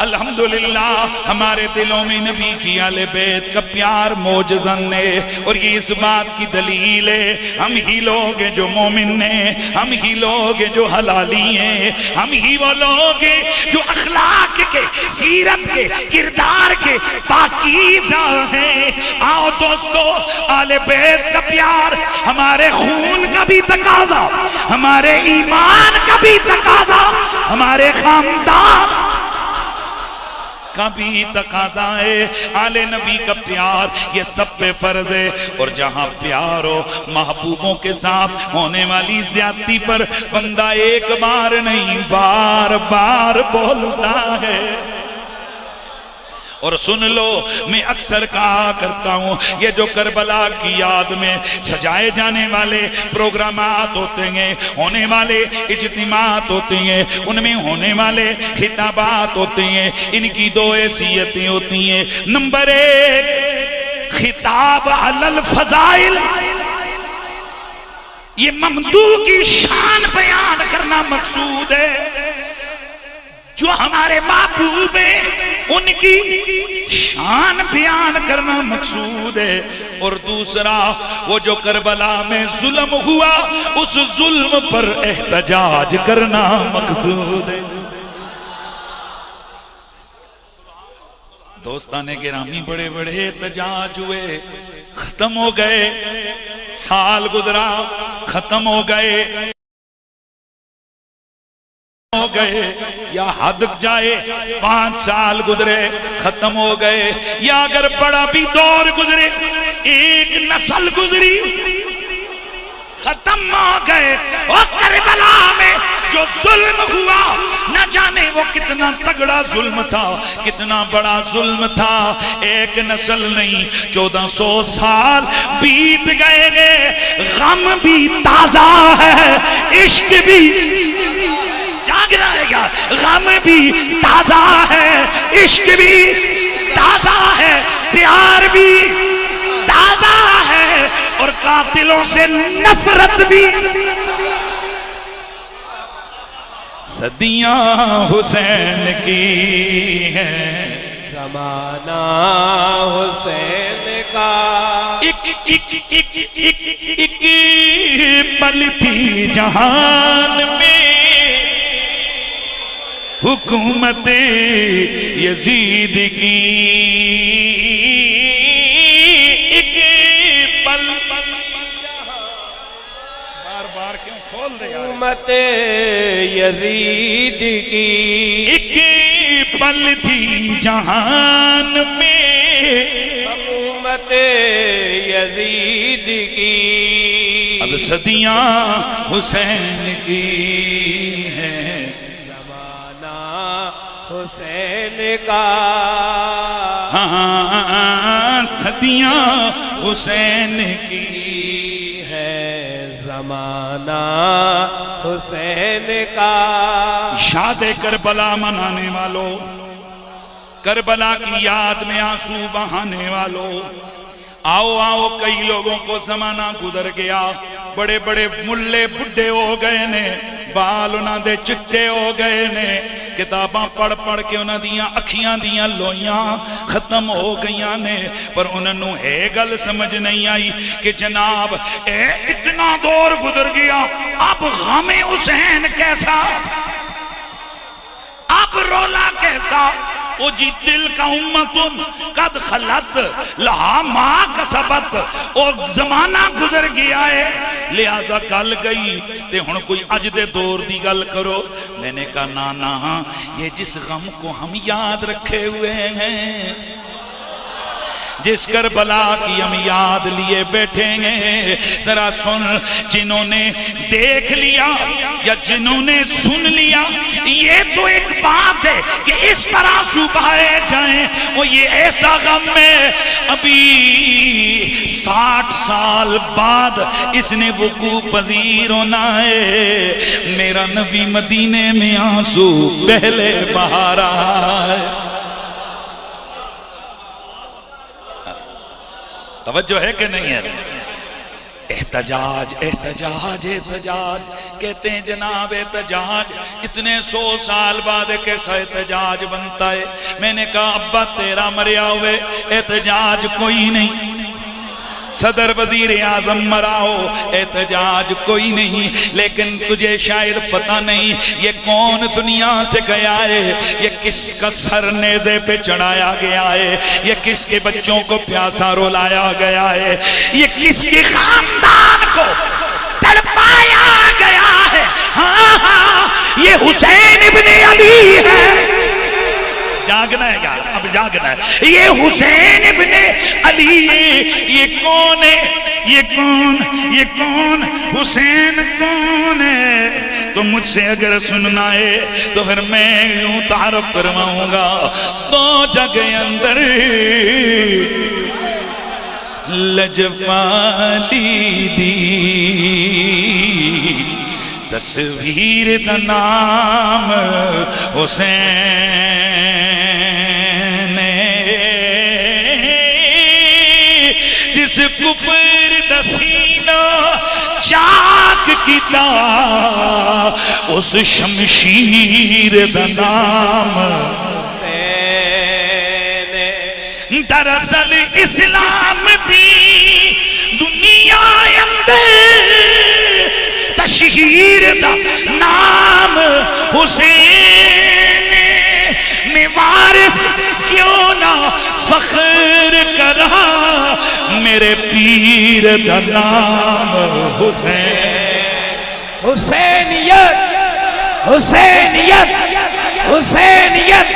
الحمدللہ ہمارے دلوں میں نبی کی آل بیت کا پیار موجزن ہے، اور یہ اس بات کی دلیل ہے ہم ہی لوگ ہیں جو مومن ہیں، ہم ہی لوگ ہیں جو حلالی ہیں، ہم ہی وہ لوگ ہیں جو اخلاق کے، سیرت کے، کردار کے پاکیزہ ہیں۔ آؤ دوستو، آل بیت کا پیار ہمارے خون کا بھی تقاضا، ہمارے ایمان کا بھی تقاضا، ہمارے خاندان کا بھی تقاضا ہے۔ آل نبی کا پیار یہ سب پہ فرض ہے، اور جہاں پیار ہو محبوبوں کے ساتھ ہونے والی زیادتی پر بندہ ایک بار نہیں بار بار بولتا ہے۔ اور سن لو، میں اکثر کہا کرتا ہوں، یہ جو کربلا کی یاد میں سجائے جانے والے پروگرامات ہوتے ہیں، ہونے والے اجتماعات ہوتے ہیں، ان میں ہونے والے خطابات ہوتے ہیں، ان کی دو حیثیتیں ہوتی ہیں۔ نمبر ایک، خطاب علی الفضائل، یہ ممدوح کی شان بیان کرنا مقصود ہے، جو ہمارے محبوب ہیں ان کی شان بیان کرنا مقصود ہے۔ اور دوسرا، وہ جو کربلا میں ظلم ہوا اس ظلم پر احتجاج کرنا مقصود ہے۔ دوستان گرامی، بڑے بڑے احتجاج ہوئے، ختم ہو گئے، سال گزرا، ختم ہو گئے، یا حد جائے 5 سال گزرے، ختم ہو گئے، یا اگر بڑا بھی دور گزرے، ایک نسل گزری، ختم ہو گئے۔ اور کربلا میں جو ظلم ہوا، نہ جانے وہ کتنا تگڑا ظلم تھا، کتنا بڑا ظلم تھا۔ ایک نسل نہیں، 1400 سال بیت گئے، غم بھی تازہ ہے، عشق بھی جاگ رہے گا، غم بھی تازہ ہے، عشق بھی تازہ ہے، پیار بھی تازہ ہے، اور قاتلوں سے نفرت بھی۔ صدیاں حسین کی ہیں زمانہ حسین کا، ایک پل تھی جہان میں حکومت یزید کی، ایک پل بار بار کیوں حکومت یزید کی ایک پل تھی جہان میں حکومت یزید کی اب صدیاں حسین کی ہیں زمانہ حسین کا ہاں صدیاں حسین کی ہے زمانہ حسین کا یاد کربلا منانے والوں کربلا کی یاد میں آنسو بہانے والوں آؤ آؤ کئی لوگوں کو زمانہ گزر گیا بڑے بڑے ملے بڈھے ہو گئے نے بال انہاں دے چٹے ہو گئے نے کتاباں پڑھ پڑھ کے انہاں دیاں اکھیاں دیاں لویاں ختم ہو گئیاں نے پر انہاں نو ہے گل سمجھ نہیں آئی کہ جناب اے اتنا دور گزر گیا اب غم حسین کیسا اب رولا کیسا او جی دل کا امتن قد خلط لہا ماں کسبت او زمانہ گزر گیا ہے لہذا کل گئی تے ہن کوئی اج دے دور دی گل کرو میں نے کہا نانا یہ جس غم کو ہم یاد رکھے ہوئے ہیں جس کربلا کی ہم یاد لیے بیٹھیں گے ذرا سن جنہوں نے دیکھ لیا یا جنہوں نے سن لیا یہ تو ایک بات ہے کہ اس پر آنسو بہائے جائیں وہ یہ ایسا غم ہے ابھی 60 سال بعد اس نے وقوع پذیر ہونا ہے میرا نبی مدینے میں آنسو پہلے بہا رہا ہے توجہ ہے کہ نہیں ہے احتجاج احتجاج احتجاج کہتے ہیں جناب احتجاج اتنے 100 سال بعد کیسا احتجاج بنتا ہے میں نے کہا ابا تیرا مریا ہوئے احتجاج کوئی نہیں صدر وزیر اعظم مرا ہو احتجاج کوئی نہیں لیکن تجھے شاید پتہ نہیں یہ کون دنیا سے گیا ہے یہ کس کا سر نیزے پہ چڑھایا گیا ہے یہ کس کے بچوں کو پیاسا رلایا گیا ہے یہ کس کے خاندان کو تڑپایا گیا ہے ہاں ہاں یہ حسین ابن علی ہے جاگنا ہے یار اب جاگنا ہے یہ حسین ابن علی یہ کون ہے یہ کون حسین کون ہے تو مجھ سے اگر سننا ہے تو پھر میں یوں تعارف کرواؤں گا دو جگہ اندر لجپالی دی تصویر دا نام حسین جس کفر دا سینہ چاک کیتا اس شمشیر دا نام حسین دراصل اسلام دی دنیا اندر تشہیر دا نام حسین میں وارث کیوں نہ فخر کرا میرے پیر دا نام حسین حسینیت حسینیت حسینیت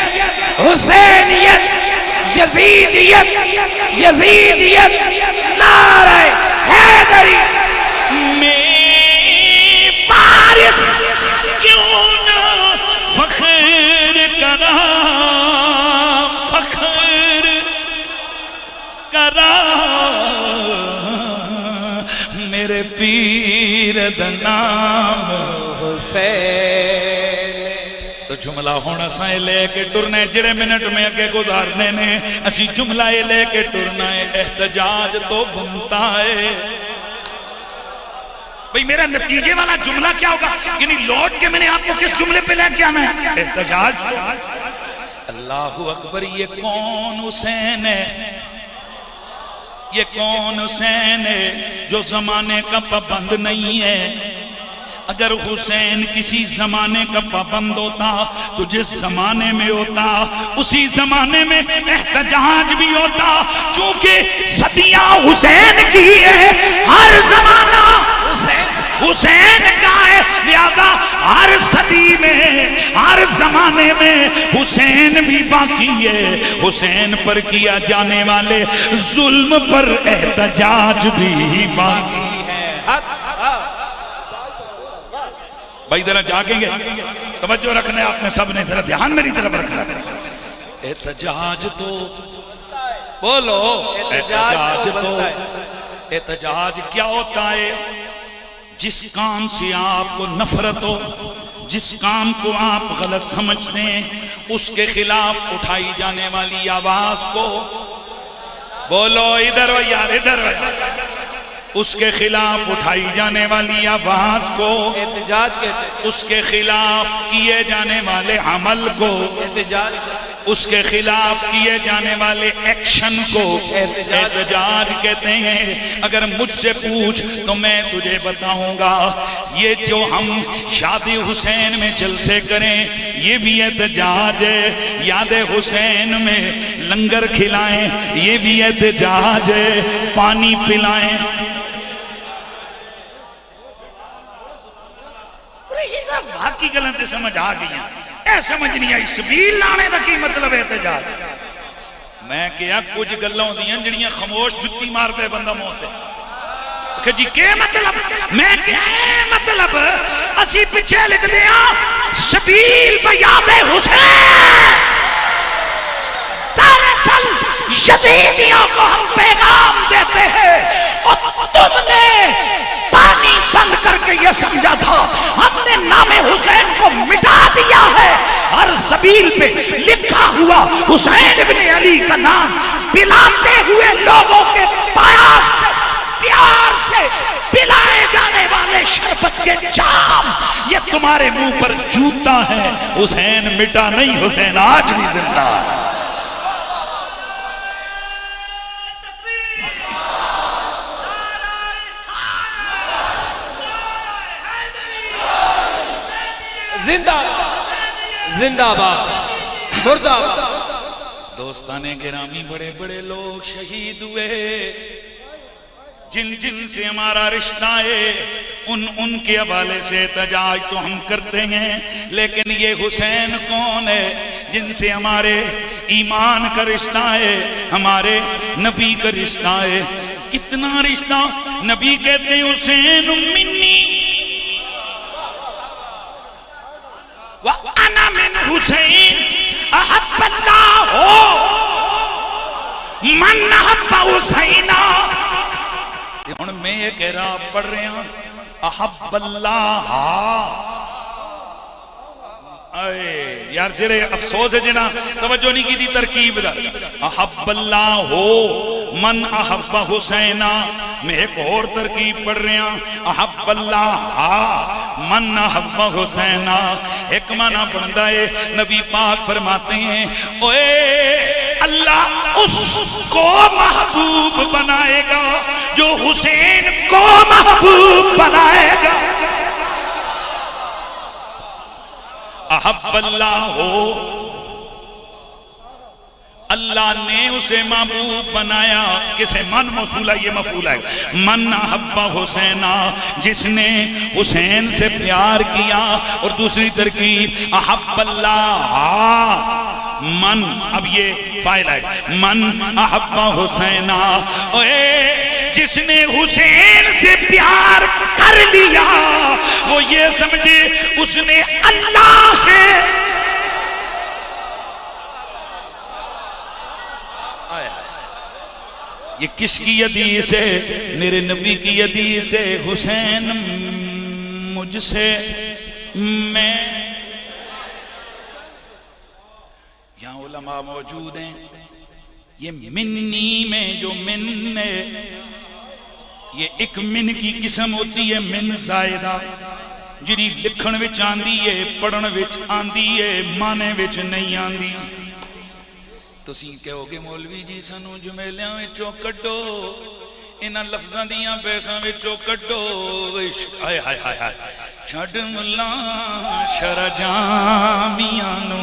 حسینیت یزیدیت یزیدیت نعرہ حیدری کیوں نہ فخر کرا میرے پیر دا نام حسین تو جملہ ہونا سائے لے کے ٹرنے جڑے منٹ میں اگے گزارنے نے اسی جملہ لے کے ٹرنا ہے احتجاج تو بنتا ہے بھئی میرا نتیجے والا جملہ کیا ہوگا یعنی لوٹ کے میں نے آپ کو کس جملے پہ لے کے آنا ہے احتجاج اللہ اکبر یہ کون حسین ہے یہ کون حسین ہے جو زمانے کا پابند نہیں ہے اگر حسین کسی زمانے کا پابند ہوتا تو جس زمانے میں ہوتا اسی زمانے میں احتجاج بھی ہوتا چونکہ صدیاں حسین کی ہے ہر زمانہ حسین کا ہے لہذا ہر صدی میں ہر زمانے میں حسین بھی باقی ہے، حسین پر کیا جانے والے ظلم پر احتجاج بھی باقی ہے۔ بھائی ذرا جاگیں گے، توجہ رکھنا ہے آپ نے سب نے، ذرا دھیان میری طرف رکھنا ہے۔ احتجاج تو بولو، احتجاج تو احتجاج کیا ہوتا ہے؟ جس کام سے آپ کو نفرت ہو، جس کام کو آپ غلط سمجھتے ہیں، اس کے خلاف اٹھائی جانے والی آواز کو بولو، ادھر ہو یار، ادھر ہو یار، اس کے خلاف اٹھائی جانے والی آواز کو احتجاج کہتے ہیں، اس کے خلاف کیے جانے والے عمل کو، احتجاج اس کے خلاف کیے جانے والے ایکشن کو احتجاج کہتے ہیں۔ اگر مجھ سے پوچھ تو میں تجھے بتاؤں گا، یہ جو ہم شادی حسین میں جلسے کریں یہ بھی احتجاج ہے، یاد حسین میں لنگر کھلائیں یہ بھی احتجاج ہے، پانی پلائیں۔ باقی غلط سمجھ آ گئی ہیں، اے سمجھ نہیں آئی سبیل لانے دا کی مطلب احتجاج؟ میں کیا کچھ گلاں ہوندیاں جڑیاں خاموش جُتی مار دے بندہ موت ہے کہ جی کے مطلب؟ میں کیا مطلب اسی پیچھے لکھ دیا سبیل بیاد حسین، دراصل یزیدیوں کو ہم پیغام دیتے ہیں اور تم نے پانی بند کر کے یہ سمجھا تھا ہم نے نام حسین کو مٹا دیا ہے، ہر سبیل پہ لکھا ہوا حسین ابن علی کا نام پلاتے ہوئے لوگوں کے پاس پیار سے پلائے جانے والے شربت کے جام یہ تمہارے منہ پر جوتا ہے۔ حسین مٹا نہیں، حسین آج بھی زندہ ہے۔ زندہ زندہ باد، مردہ باد۔ دوستان گرامی، بڑے بڑے لوگ شہید ہوئے، جن جن سے ہمارا رشتہ ہے ان کے حوالے سے احتجاج تو ہم کرتے ہیں، لیکن یہ حسین کون ہے جن سے ہمارے ایمان کا رشتہ ہے، ہمارے نبی کا رشتہ ہے؟ کتنا رشتہ؟ نبی کہتے ہیں حسین منی وَأَنَا مِنْ حُسَيْن أَحَبَّ اللَّهُ مَنْ أَحَبَّ حُسَيْنًا۔ ہن میں یہ کہہ رہا پڑھ رہے ہیں احب اللہ، اے یار جڑے افسوس ہے جنا توجہ نہیں کی دی ترکیب دا، احب اللہ من احب حسینہ۔ میں ایک اور ترکیب پڑھ رہے ہیں احب اللہ من احب حسینہ۔ ایک معنی بنتا ہے نبی پاک فرماتے ہیں اوے اللہ اس کو محبوب بنائے گا جو حسین کو محبوب بنائے گا۔ احب اللہ ہو، اللہ نے اسے محبوب بنایا، کسے من موصولہ یہ مفعول ہے، من احب حسینہ، جس نے حسین سے پیار کیا۔ اور دوسری ترکیب احب اللہ من، اب یہ فائل ہے، من احب حسینہ، اے جس نے حسین سے پیار کر لیا وہ یہ سمجھے اس نے اللہ سے یہ کس کی حدیث ہے؟ میرے نبی کی حدیث ہے، حسین مجھ سے میں، یہاں علماء موجود ہیں، یہ منی میں جو من ہے یہ ایک من کی قسم ہوتی ہے، من زائدہ، جڑی لکھن وچ آندی ہے، پڑھن وچ آندی ہے، مانے وچ نہیں آندی۔ تسی کہو گے مولوی جی سانو جمیلیاں وچوں کڈو، انہاں لفظاں دیاں بیساں وچوں کڈو، ہائے ہائے ہائے ہائے چھڈ ملا شرع جامیاں نو،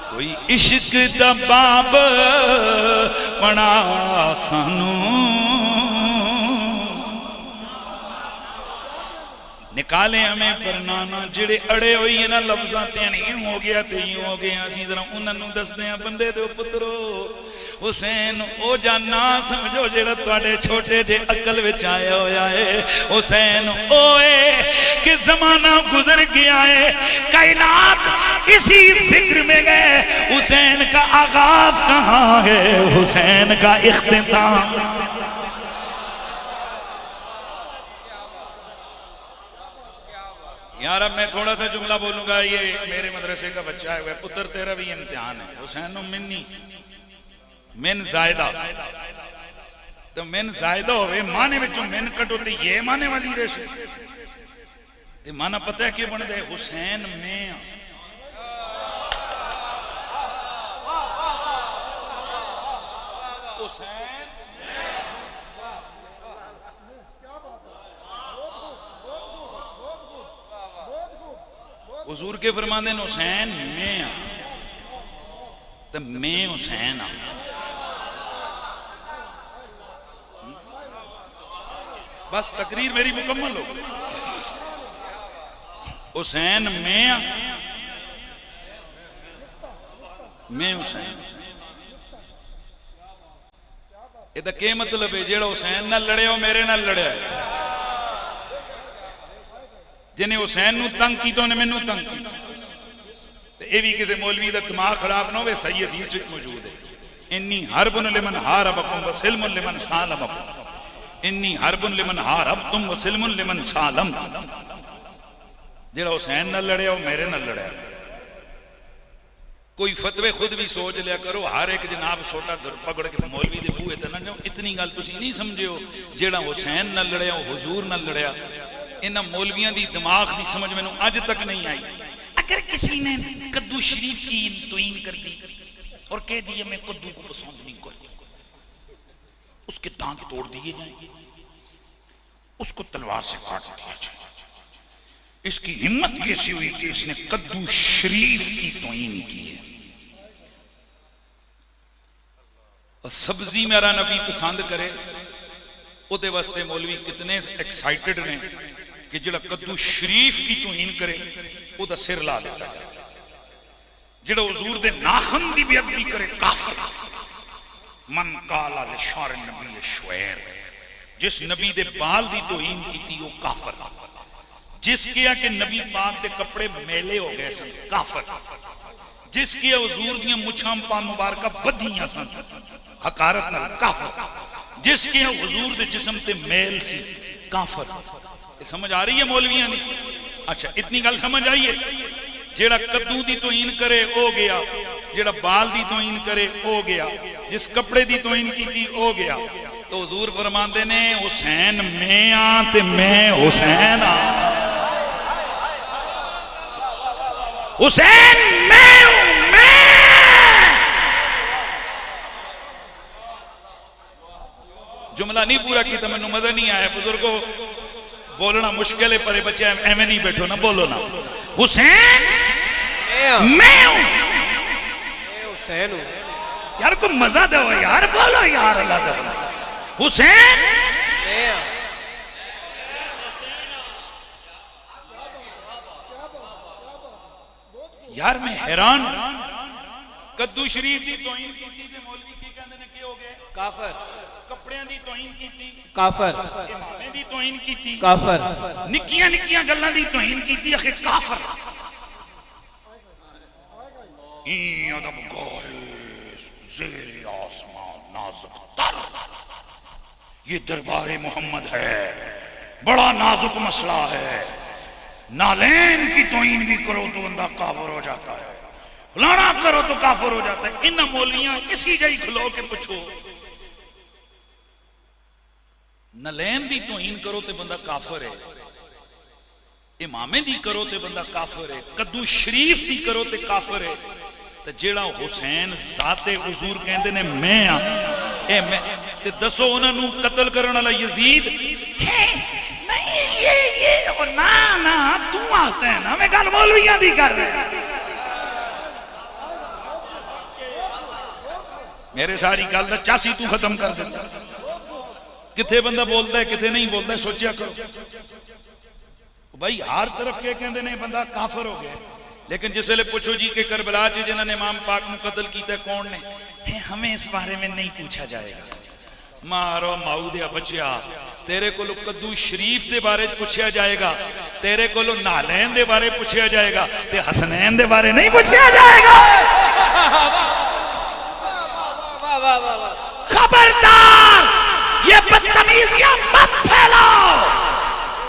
کوئی عشق دا باب پڑھا سانو، نکالے ہمیں پرنانا جڑے اڑے ہوئی ہیں نا لفظاں تے نہیں ہو گیا تے یوں ہو گیا اسی ذرا انہاں نوں دس دیاں بندے دے پترو حسین او جانا سمجھو جڑا تواڈے چھوٹے جے عقل وچ آیا ہویا ہے حسین اوے کہ زمانہ گزر گیا ہے کائنات اسی فکر میں گئے حسین کا آغاز کہاں ہے حسین کا اختتام یار اب میں تھوڑا سا جملہ بولوں گا یہ میرے مدرسے کا بچہ ہے پتر تیرا بھی امتحان ہے حسین منی من زائدہ تو من زائدہ ہوئے مانے بچوں من کٹ ہوتے یہ مانے والی ریشے یہ مانا پتہ ہے کہ بن دے حسین میں حسین حضور کے فرماندے حسین میں تو میں حسین بس تقریر میری مکمل ہو حسین میں حسین یہ تو کیا مطلب ہے جیڑا حسین نہ لڑے ہو میرے نہ لڑے جنہیں حسین نو تنگ کی تو انہیں میں نو تنگ کی اے بھی کسی مولوی دا دماغ خراب نہ ہوئے صحیح حدیث وچ موجود ہے انی حربن لمن حاربکم وسلم لمن سالمکم انی حربن لمن حاربتم وسلم لمن سالم جڑا حسین نہ لڑے ہو میرے نہ لڑے کوئی فتوے خود بھی سوچ لیا کرو ہر ایک جناب سوٹا پکڑ کے مولوی دے بوئے تے نہ جاؤ اتنی گل تسی نہیں سمجھے ہو جڑا حسین نہ لڑیا ہو حضور نہ لڑیا انہاں مولویاں دی دماغ دی سمجھ میں آج تک نہیں آئی اگر کسی نے قدو شریف کی توہین کر دی اور کہہ دیا میں قدو کو پسند نہیں کرتا اس کے دانت توڑ دیے جائیں اس کو تلوار سے کاٹ دیا جائے اس کی ہمت کیسی ہوئی کہ اس نے قدو شریف کی توہین کی ہے اور سبزی میرا نبی پسند کرے او دے واسطے مولوی کتنے ایکسائٹڈ نے کہ جڑا قدو شریف کی توہین کرے او دا سر لا دیتا ہے جڑا حضور دے ناخن دی بھی ادبی کرے کافر من قالا لشار نبی شویر جس نبی دے بال دی توہین کی تھی وہ کافر جس کیا کہ نبی پاک دے کپڑے میلے ہو گئے سن کافر جس کیا حضور دیاں مچھاں پا مبارکہ بدھیاں سن حقارت نہ کافر جس کیا حضور دے جسم تے میل سی کافر یہ سمجھ آ رہی ہے مولویاں دی اچھا اتنی گل سمجھ آئیے جیڑا قدو دی توہین کرے او گیا جیڑا بال دی توہین کرے او گیا جس کپڑے دی توہین کی تھی او گیا تو حضور فرماندے نے حسین میں آن تے میں حسین آن حسین میں ہوں میں جملہ نہیں پورا کی تو میں مزہ نہیں آیا بزرگوں بولنا مشکل ہے پر بچے ایمیں نہیں بیٹھو نہ بولو نا حسین میں ہوں حسین ہوں یار کو مزہ دو یار بولو یار اللہ دو حسین یار میں حیران قدو شریف دی توہین کی تھی مولوی کی کہندے نے کی ہو گئے کافر کپڑیاں دی توہین کی تھی کافر امامیں دی توہین کی تھی کافر نکیاں نکیاں گلاں دی توہین کی تھی اخی کافر این ادب گاہ زیر آسمان نازک تر یہ دربار محمد ہے بڑا نازک مسئلہ ہے نالین کی توہین بھی کرو تو بندہ کافر ہو جاتا ہے فلانا کرو تو کافر ہو جاتا ہے ان مولیاں اسی جائی کھلو کے پچھو نالین دی توہین کرو تو بندہ کافر ہے امامیں دی کرو تو بندہ کافر ہے قدو شریف دی کرو تو کافر ہے تو جیڑا حسین ذات حضور کہندے نے میں ہاں اے میں تے دسو انہاں نوں قتل کرن والا یزید نہیں یہ نا تو آتا ہے نا میں گل مولویاں دی کر رہا میرے ساری گل دا چاسی تو ختم کر دیتا کتھے بندہ بولتا ہے کتھے نہیں بولتا ہے سوچیا کرو بھائی ہر طرف کے کہندے نے بندہ کافر ہو گیا، لیکن جس ویلے پوچھو جی کہ کربلا جی جنہوں نے امام پاک کو قتل کیتا ہے کون نے، ہمیں اس بارے میں نہیں پوچھا جائے گا۔ مارو ماؤ دیا بچیا، تیرے کو قدو شریف دے بارے پوچھیا جائے گا، تیرے کو نالین دے بارے پوچھیا جائے گا، تے حسنین دے بارے نہیں پوچھیا جائے گا۔ خبردار یہ بدتمیزیاں مت پھیلاؤ۔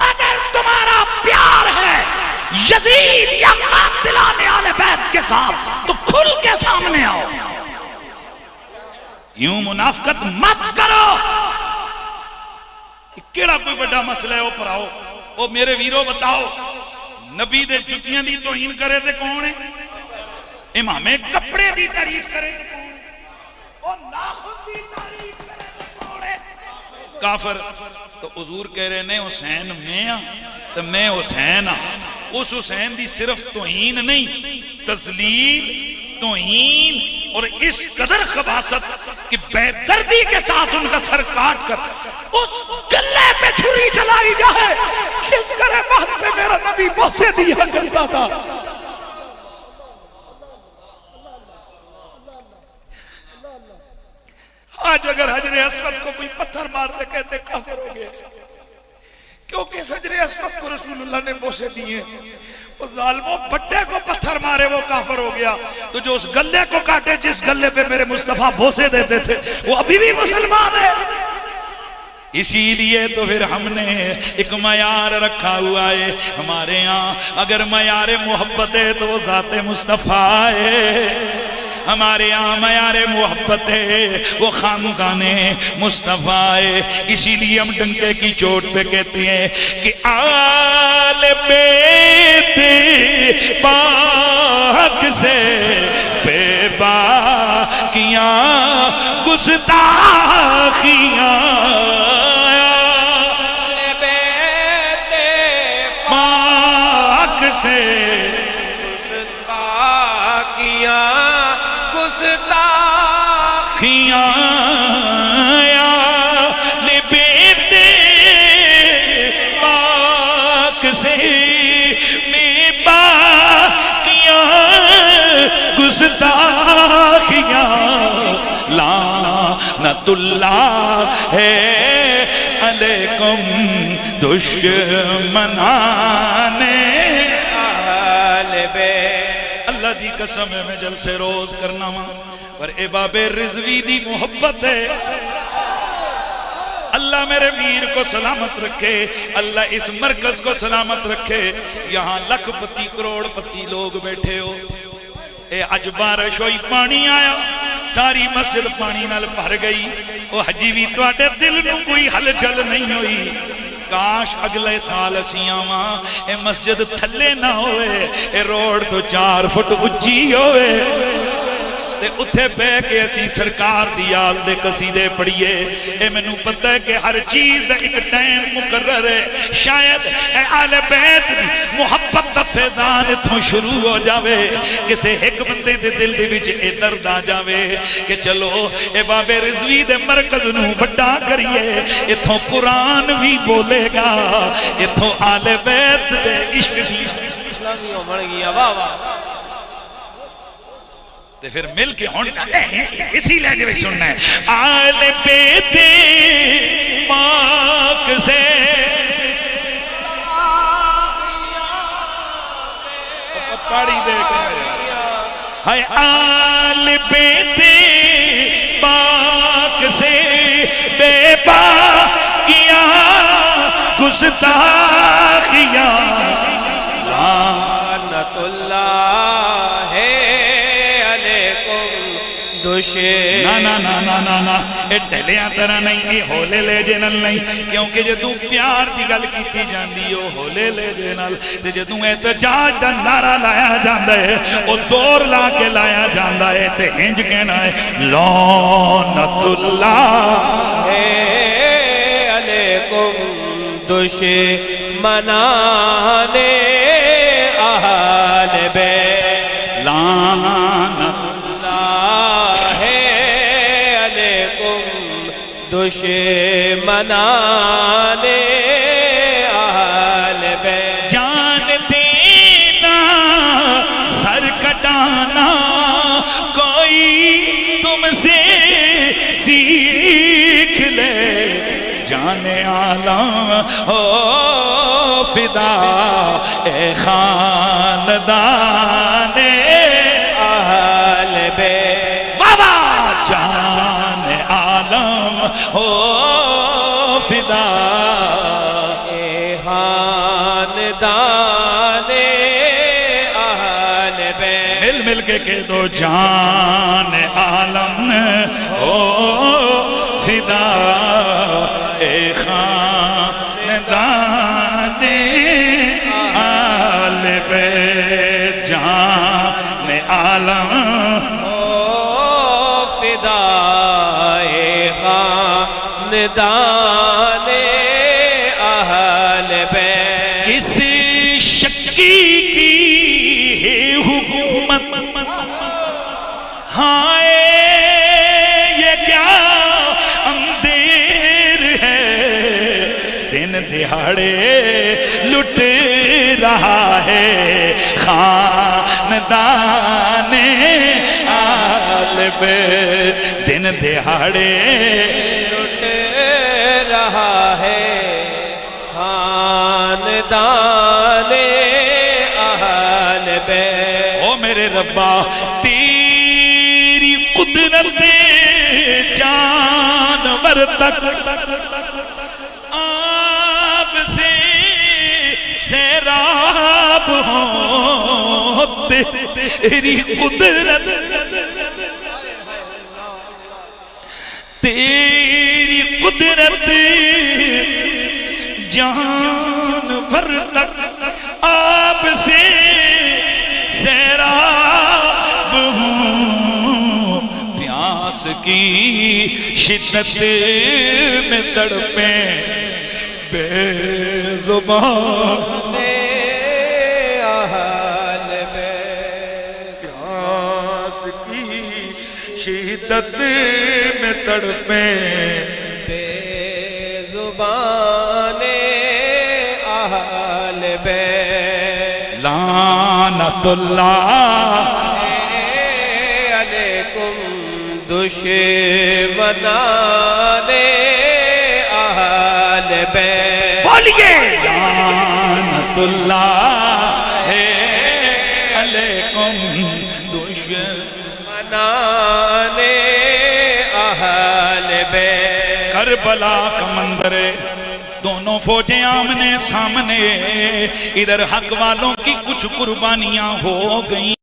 اگر تمہارا پیار ہے یزید یا قاتلان آل بیت کے ساتھ تو کھل کے سامنے آؤ، یوں منافقت مت کرو۔ کیڑا کوئی بڑا مسئلہ ہے وہ پڑھاؤ، وہ میرے ویرو بتاؤ، نبی دے جتیاں دی توہین کرے تے کون ہے؟ امام کپڑے دی تعریف کرے تے کون ہے؟ اور ناخن دی تعریف کرے تے کون ہے؟ کافر۔ تو حضور کہہ رہے نے حسین میں ہاں تو میں حسین ہاں۔ اس حسین دی صرف توہین نہیں، تذلیل، توہین اور اس قدر خباثت کہ بے دردی کے ساتھ ان کا سر کاٹ کر اس گلے پہ چھری چلائی جائے جس کرے بات پہ میرا نبی بوسے دیا کرتا تھا۔ آج اگر حجر اسود کو کوئی پتھر مار دے کہتے کافر ہو گئے، کیونکہ اس حجر اسود کو رسول اللہ نے بوسے دیے۔ اس ظالموں بٹے کو پتھر مارے وہ کافر ہو گیا، تو جو اس گلے کو کاٹے جس گلے پہ میرے مصطفیٰ بوسے دیتے تھے وہ ابھی بھی مسلمان ہے۔ اسی لیے تو پھر ہم نے ایک معیار رکھا ہوا ہے ہمارے ہاں، اگر معیار محبت ہے تو وہ ذات مصطفیٰ ہے، ہمارے یہاں معیار محبت ہے وہ خاندان مصطفیٰ ہے۔ اسی لیے ہم ڈنکے کی چوٹ پہ کہتے ہیں کہ آل بیت پاک سے بے باکیاں گستاخیاں، آل بیت پاک سے گستاخیاں گستاخیاں، آل بیت پاک سے بے باکیاں گستاخیاں، لعنت اللہ ہے علیکم دشمنان اہل بیت۔ اللہ دی قسم ہے میں جلسے روز کرنا ہوں پر اے باب رضوی دی محبت ہے۔ اللہ میرے ویر کو سلامت رکھے، اللہ اس مرکز کو سلامت رکھے۔ یہاں لکھ پتی کروڑ پتی لوگ بیٹھے ہو، اے اج بارش ہوئی پانی آیا ساری مسجد پانی نال بھر گئی، او حجی بھی تواڈے دل نوں کوئی ہلچل نہیں ہوئی۔ کاش اگلے سال اسی آواں اے مسجد تھلے نہ ہوئے، اے روڈ تو 4 فٹ اچھی ہوئے، تے اتھے بے کے اسی سرکار دی یاد دے قصیدے پڑھیے۔ اے میں نو پتہ ہے کہ ہر چیز دا ایک ٹائم مقرر ہے، شاید اے آل بیت دی محبت دا فیضان اتھوں شروع ہو جاوے، کسے ایک بندے دے دل دے وچ اے درد آ جاوے کہ چلو اے باب رضوی دے مرکز نو بڑا کریے، اتھوں قرآن بھی بولے گا، اتھوں آل بیت دے عشق دی اسلامی ہو بڑھ گیا، واہ واہ۔ تے پھر مل کے ہونا اسی لہجے میں سننا ہے، آل بیت پاک سے پاڑی دے کر ہے، آل بیت پاک سے بے باکیاں گستاخیاں، لعنت اللہ ہے نا نا نا نا نا نا اے ڈھلیاں طرح نہیں، اے ہولے لے جنل نہیں، کیونکہ جدوں پیار دی گل کیتی جاندی او ہولے لے جنل، تے جدوں احتجاج دا نعرہ لایا جاندا ہے او زور لا کے لایا جاندا ہے، تے ہنج کہنا ہے لعنت اللہ ہے علیکم دشمنان اہل بیت، لعنت دشمنان اہل بیت۔ کوئی تم سے سیکھ لے جان عالم ہو فدا اے خاندان اہل بیت بابا جان عالم ہو فدا اے خاندان اہل بیت مل مل کے کہہ دو جان عالم ہو فدا اے خاندان آل بیت جان عالم او فدا اے خاندان اہل بیت کس شکی کی ہے حکومت ہائے یہ کیا اندھیر ہے دن دہاڑے لٹ رہا ہے خاندان آل بیت دن دہاڑے لٹ رہا ہے خاندان اہل بیت او میرے ربا تیری قدرت جانور تک آپ سے سیراب ہوں تیری قدرت تیری قدرت جانور تک آپ سے سیراب ہوں پیاس کی شدت میں تڑپیں بے زبان اہل بیت پیاس کی شدت میں تڑپیں بے زبان اہل بیت لعنت اللہ علیکم دشمنان اہل بیت بولیے لعنت اللہ علیکم منان اہل بیت کربلا کا منظر دونوں فوجیں آمنے سامنے ادھر حق والوں کی کچھ قربانیاں ہو گئیں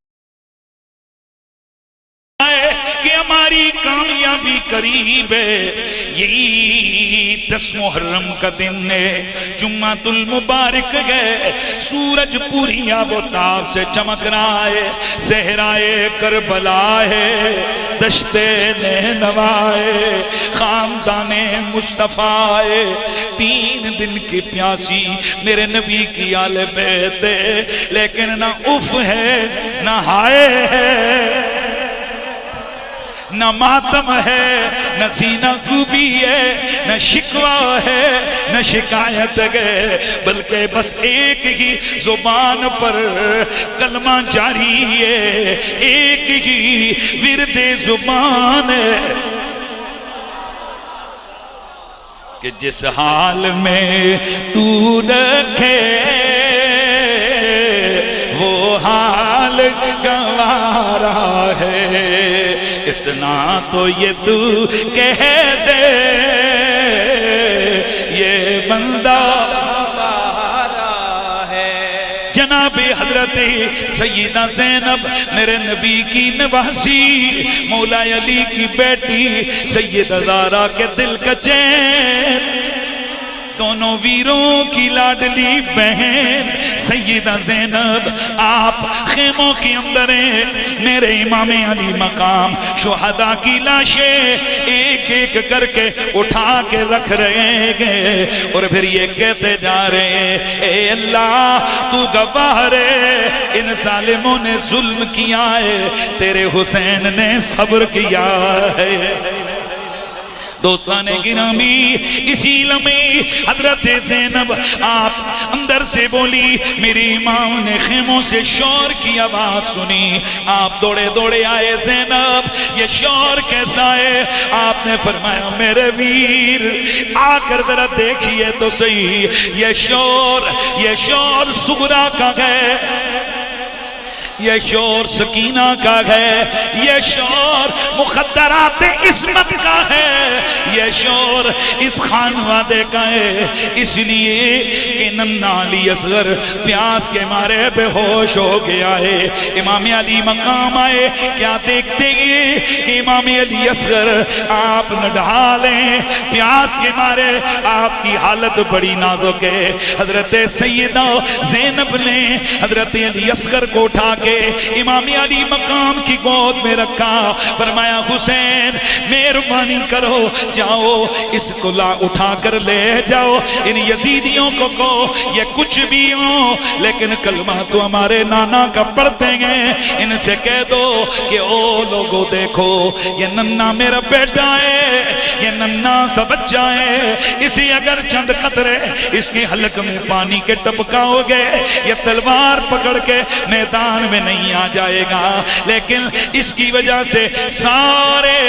کہ ہماری کامیابی قریب ہے یہی 10 محرم کا دن ہے جمعۃ المبارک ہے سورج پوری آب و تاب سے چمک رہا ہے صحرائے کربلا ہے دشت نینوا ہے خاندان مصطفیٰ ہے 3 دن کی پیاسی میرے نبی کی آل بیت ہے لیکن نہ اف ہے نہ ہائے ہے نہ ماتم ہے نہ سینہ کوبی ہے نہ شکوہ ہے نہ شکایت ہے بلکہ بس ایک ہی زبان پر کلمہ جاری ہے ایک ہی ورد زبان ہے کہ جس حال میں تو رکھے وہ حال گوارا ہے اتنا تو یہ تو کہہ دے یہ بندہ ہمارا ہے جناب حضرت سیدہ زینب میرے نبی کی نواسی مولا علی کی بیٹی سیدہ زہرا کے دل کا چین دونوں ویروں کی لاڈلی بہن سیدہ زینب آپ خیموں کے اندر ہیں میرے امام علی مقام شہداء کی لاشیں ایک ایک کر کے اٹھا کے رکھ رہے گے اور پھر یہ کہتے جا رہے ہیں اے اللہ تو گواہ ہے ان ظالموں نے ظلم کیا ہے تیرے حسین نے صبر کیا ہے دوستان گرامی اسی لمحے حضرت زینب آپ اندر سے بولی، میری امام نے خیموں سے شور کی آواز سنی، آپ دوڑے دوڑے آئے، زینب یہ شور کیسا ہے؟ آپ نے فرمایا میرے ویر آ کر ذرا دیکھیے تو صحیح، یہ شور سغرا کا ہے، یہ شور سکینہ کا ہے، یہ شور مخدرات عصمت کا ہے، یہ شور اس خانوادے کا ہے، اس لیے کہ ننھا علی اصغر پیاس کے مارے بے ہوش ہو گیا ہے۔ امام علی مقام آئے، کیا دیکھتے گے کہ امام علی اصغر آپ نہ ڈھالیں، پیاس کے مارے آپ کی حالت بڑی نازک ہے۔ حضرت سیدہ زینب نے حضرت علی اصغر کو اٹھا کے امام علی مقام کی گود میں رکھا، فرمایا حسین مہربانی کرو، جاؤ اس کو اٹھا کر لے جاؤ، ان یزیدیوں کو کہو یہ کچھ بھی ہو لیکن کلمہ تو ہمارے نانا کا پڑھتے ہیں، ان سے کہہ دو کہ او لوگو دیکھو یہ ننھا میرا بیٹا ہے، یہ ننھا سا بچہ ہے، اسی اگر چند قطرے اس کے حلق میں پانی کے ٹپکاؤ گے یہ تلوار پکڑ کے میدان میں نہیں آ جائے گا، لیکن اس کی وجہ سے سارے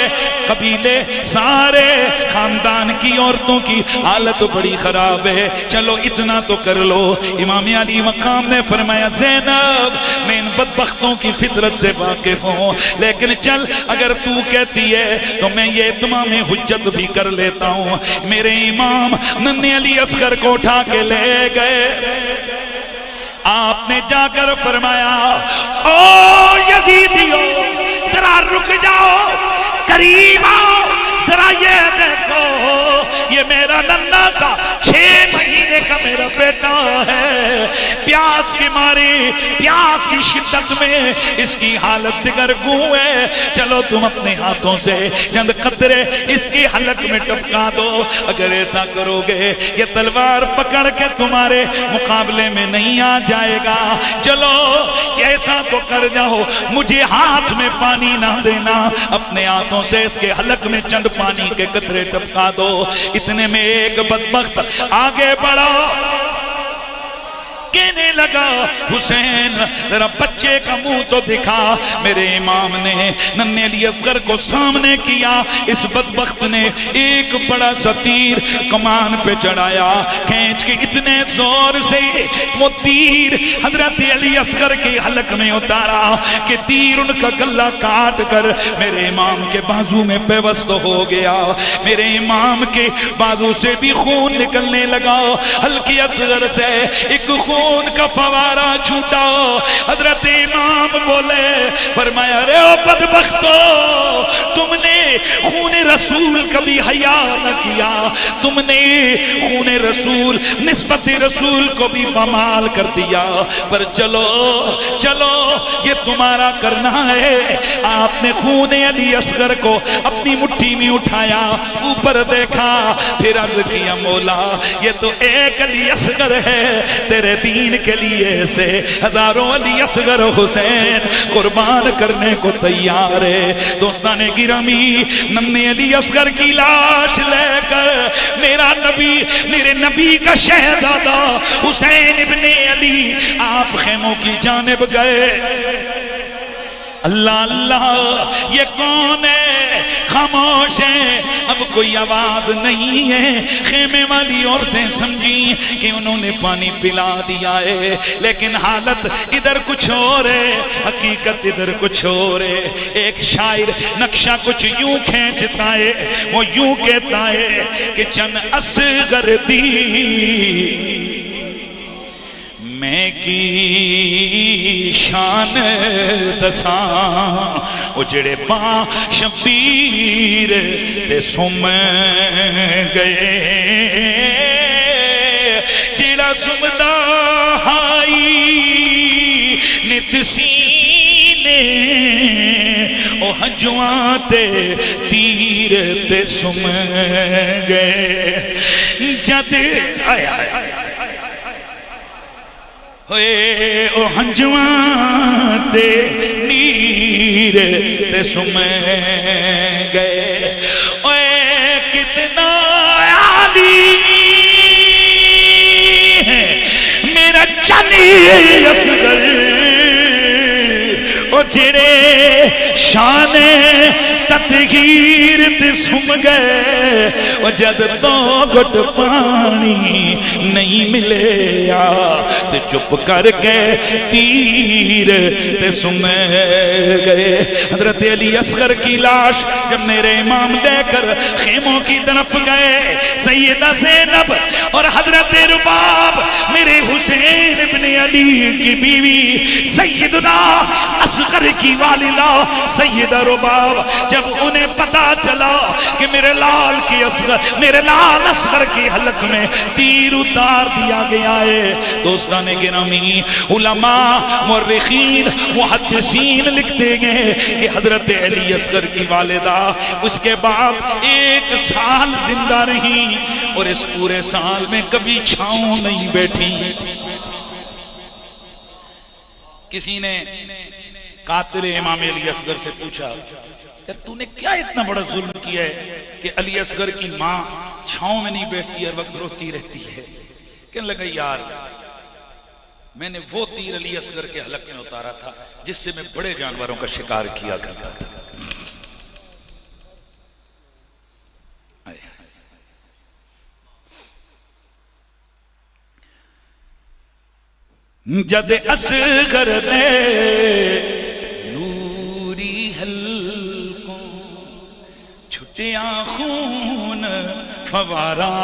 قبیلے سارے خاندان کی عورتوں کی حالت بڑی خراب ہے، چلو اتنا تو کر لو۔ امام علی مقام نے فرمایا زینب میں ان بدبختوں کی فطرت سے واقف ہوں، لیکن چل اگر تو کہتی ہے تو میں یہ اتمام حجت بھی کر لیتا ہوں۔ میرے امام ننھے علی اصغر کو اٹھا کے لے گئے، آپ نے جا کر فرمایا او یزیدیو ذرا رک جاؤ، قریب آؤ، ذرا یہ دیکھو یہ میرا ننھا سا 6 مہینے کا میرا بیٹا ہے، پیاس کے مارے پیاس کی شدت میں اس کی حالت دگرگوں ہے، چلو تم اپنے ہاتھوں سے چند قطرے اس کی حلق میں ٹپکا دو، اگر ایسا کرو گے یہ تلوار پکڑ کے تمہارے مقابلے میں نہیں آ جائے گا، چلو ایسا تو کر جاؤ، مجھے ہاتھ میں پانی نہ دینا، اپنے ہاتھوں سے اس کے حلق میں چند پانی کے قطرے ٹپکا دو۔ اتنے میں ایک بدبخت آگے بڑھا، کہنے لگا حسین ذرا بچے کا منہ تو دکھا۔ میرے امام نے ننھے علی اصغر کو سامنے کیا، اس بدبخت نے ایک بڑا سا تیر کمان پہ چڑھایا، کھینچ کے اتنے زور سے وہ تیر حضرت علی اصغر کے حلق میں اتارا کہ تیر ان کا گلہ کاٹ کر میرے امام کے بازو میں پیوست ہو گیا، میرے امام کے بازو سے بھی خون نکلنے لگا، حلقِ اصغر سے ایک خون کا فوارہ چھوٹا، حضرت امام بولے، فرمایا رے او بدبختو تم نے خون رسول کبھی حیا نہ کیا، تم نے خون رسول نسبت رسول کو بھی بمال کر دیا، پر چلو چلو یہ تمہارا کرنا ہے۔ آپ نے خون علی اصغر کو اپنی مٹھی میں اٹھایا، اوپر دیکھا، پھر عرض کیا مولا یہ تو ایک علی اصغر ہے، تیرے دین کے لیے سے ہزاروں علی اصغر حسین قربان کرنے کو تیار ہے۔ دوستان گرامی ننھے علی اصغر کی لاش لے کر میرے نبی کا شہزادہ حسین ابن علی آپ خیموں کی جانب گئے۔ اللہ اللہ یہ کون ہے؟ خاموش ہے، اب کوئی آواز نہیں ہے۔ خیمے والی عورتیں سمجھی کہ انہوں نے پانی پلا دیا ہے، لیکن حالت ادھر کچھ اور ہے، حقیقت ادھر کچھ اور ہے۔ ایک شاعر نقشہ کچھ یوں کھینچتا ہے، وہ یوں کہتا ہے کہ چن اصغر دی میں کی شان دساں، اجڑے پا شبیر تے سم گئے، جڑا سمدا ہائی نت سینے، او ہجواں تے تیر تے سم گئے، جد آیا ہوئے او ہنجواں تے نیر تے سمے گئے، اوے کہ علی اصغر او جڑے شان تطہیر تے سم گئے او جد تو گھٹ پانی نہیں ملے تے چپ کر کے تیر تے سم گئے. حضرت علی اصغر کی لاش جب میرے امام لے کر خیموں کی طرف گئے، سیدہ زینب اور حضرت رباب میرے حسین ابن علی کی بیوی سیدنا اصغر کی والدہ سیدہ رباب، جب انہیں پتا چلا کہ میرے لال اصغر کی حلق میں تیر اتار دیا گیا ہے، دوستان گرامی علماء مورخین محدثین لکھتے ہیں کہ حضرت علی اصغر کی والدہ اس کے بعد 1 سال زندہ رہی اور اس پورے سال میں کبھی چھاؤں نہیں بیٹھی. کسی نے قاتل امام علی اصغر سے پوچھا یار تو نے کیا اتنا بڑا ظلم کیا ہے کہ علی اصغر کی ماں چھاؤں میں نہیں بیٹھتی، ہر وقت روتی رہتی ہے. کہنے لگا یار میں نے وہ تیر علی اصغر کے حلق میں اتارا تھا جس سے میں بڑے جانوروں کا شکار کیا کرتا تھا. جد اصغر نے نوری حلقوں چھٹیا خون فوارا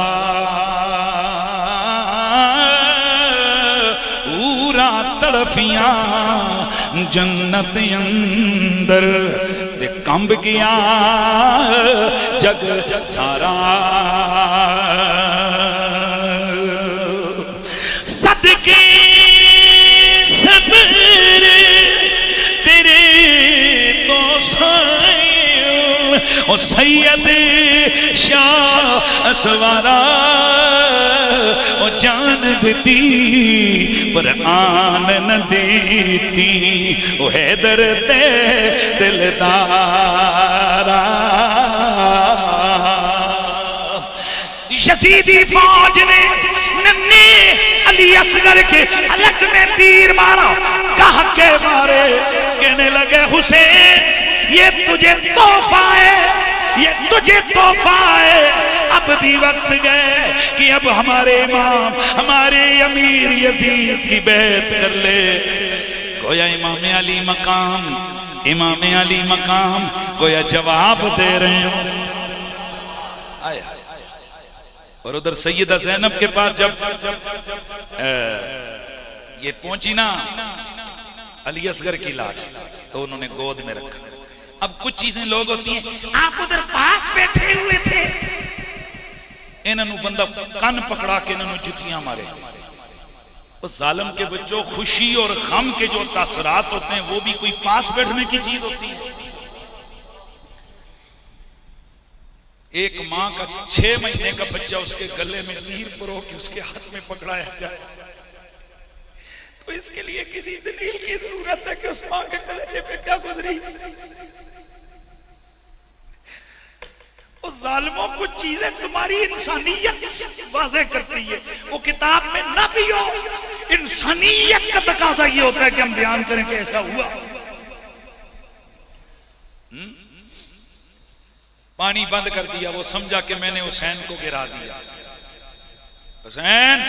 اورا تڑفیاں جنت اندر تے کمب گیا جگ سارا. صدقے او سید شاہ اسوارا او جان دیتی پر آن نہ دیتی او حیدر دے دلدارا. یزیدی فوج نے ننھی علی اصغر کے حلق میں تیر مارا، کہا کے مارے کہنے لگے حسین یہ تجھے تحفہ ہے، یہ تجھے تحفہ ہے. اب بھی وقت گئے کہ اب ہمارے امام ہمارے امیر یزید کی بیعت کر لے. گویا امام علی مقام گویا جواب دے رہے ہیں. اور ادھر سیدہ زینب کے پاس جب یہ پہنچی نا علی اصغر کی لاش تو انہوں نے گود میں رکھا. اب کچھ چیزیں لوگ ہوتی ہیں آپ ادھر پاس بیٹھے ہوئے تھے، انہوں بندہ کن پکڑا کے انہوں جتیاں مارے. اس ظالم کے بچوں خوشی اور غم کے جو تاثرات ہوتے ہیں وہ بھی کوئی پاس بیٹھنے کی چیز ہوتی ہے. ایک ماں کا 6 مہینے کا بچہ اس کے گلے میں تیر پرو کے اس کے ہاتھ میں پکڑایا جائے تو اس کے لیے کسی دلیل کی ضرورت ہے کہ اس ماں کے گلے پہ کیا گزری. اس ظالموں کو چیزیں تمہاری انسانیت واضح کرتی ہے، وہ کتاب میں نہ بھی ہو، انسانیت کا تقاضا یہ ہوتا ہے کہ ہم بیان کریں کہ ایسا ہوا. پانی بند کر دیا، وہ سمجھا کہ میں نے حسین کو گرا دیا. حسین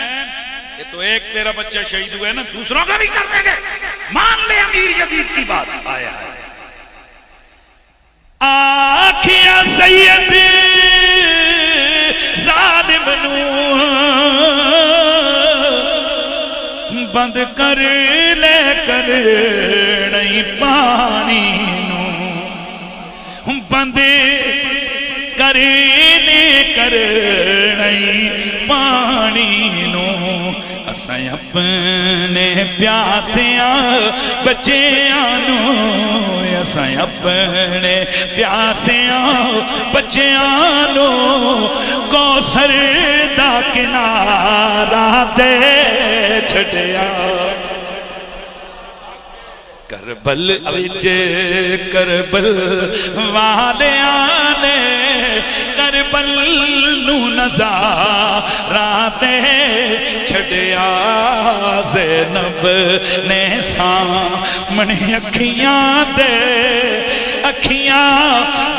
یہ تو ایک تیرا بچہ شہید ہوئے نا، دوسروں کا بھی کر دیں گے، مان لے امیر یزید کی بات. آیا ہے آنکھیاں سید ظالم نو بند کر لے کر نہیں پانی نو بند کرنے کر نہیں پانی نو اساں اپنے پیاسیاں بچیاں نو اساں اپنے پیاسیاں بچیاں نو کوثر دا کنارہ دے چھڑیا. کربل وچ کربل والیاں نے کربل پل نو نظارات چھڑیا زینب نے سامنے اکھیاں دے اکھیاں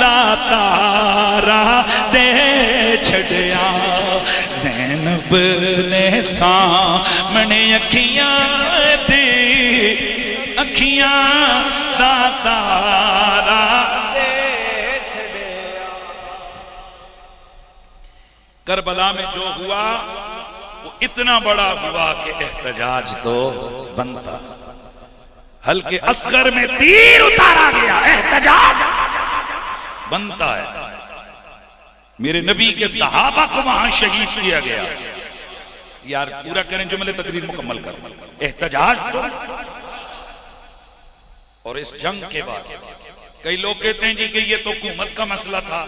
دا تارا دے چھڑیا زینب نے سامنے اکھیاں دے اکھیاں دا تارا کربلا میں جو ہوا وہ اتنا بڑا ہوا کہ احتجاج تو بنتا حلقے اصغر میں تیر اتارا گیا احتجاج بنتا ہے میرے نبی کے صحابہ کو وہاں شہید کیا گیا یار پورا کریں جملے تقریر مکمل کر احتجاج تو اور اس جنگ کے بعد کئی لوگ کہتے ہیں جی کہ یہ تو حکومت کا مسئلہ تھا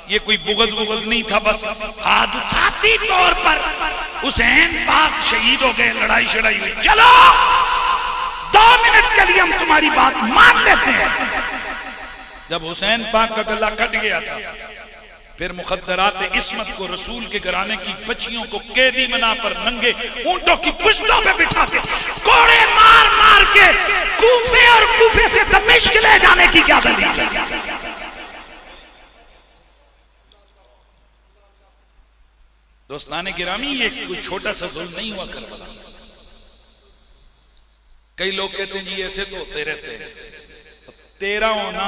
یہ کوئی بغض نہیں تھا بس حادثاتی طور پر حسین پاک شہید ہو گئے لڑائی شڑائی ہوئی چلو 2 منٹ کے لیے ہم تمہاری بات مان لیتے ہیں جب حسین پاک کا گلہ کٹ گیا تھا پھر مخدرات عصمت کو رسول کے گھرانے کی بچیوں کو قیدی بنا پر ننگے اونٹوں کی پشتوں پہ بٹھا کے کوڑے مار مار کے کوفے اور کوفے سے دمشق لے جانے کی کیا دلیل ہے دوستان گرامی یہ کوئی چھوٹا سا ظلم نہیں ہوا کربلا کئی لوگ کہتے ہیں جی ایسے تو ہوتے رہتے ہیں تیرا ہونا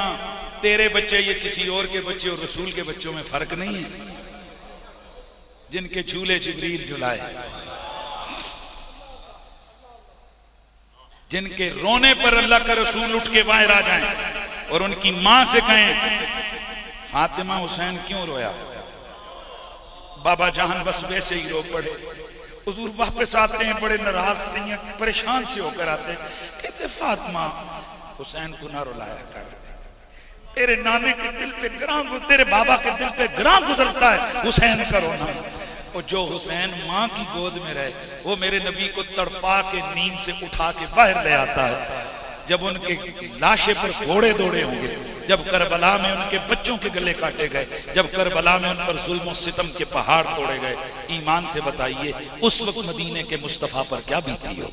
تیرے بچے یہ کسی اور کے بچے اور رسول کے بچوں میں فرق نہیں ہے جن کے جھولے جبریل جھلائے جن کے رونے پر اللہ کا رسول اٹھ کے باہر آ جائیں اور ان کی ماں سے کہیں فاطمہ حسین کیوں رویا بابا جہان بس ویسے ہی رو پڑے حضور واپس آتے ہیں بڑے ناراض ہیں پریشان سے ہو کر آتے ہیں کہتے فاطمہ حسین کو نہ رلایا کر تیرے نانے کے دل پہ گراں تیرے بابا کے دل پہ گراں گزرتا ہے حسین کا رونا اور جو حسین ماں کی گود میں رہے وہ میرے نبی کو تڑپا کے نیند سے اٹھا کے باہر لے آتا ہے جب ان کے لاشے پر گھوڑے دوڑے ہوں گے جب کربلا میں ان کے بچوں کے گلے کاٹے گئے جب کربلا میں ان پر ظلم و ستم کے پہاڑ توڑے گئے ایمان سے بتائیے اس وقت مدینے کے مصطفیٰ پر کیا بیتی ہو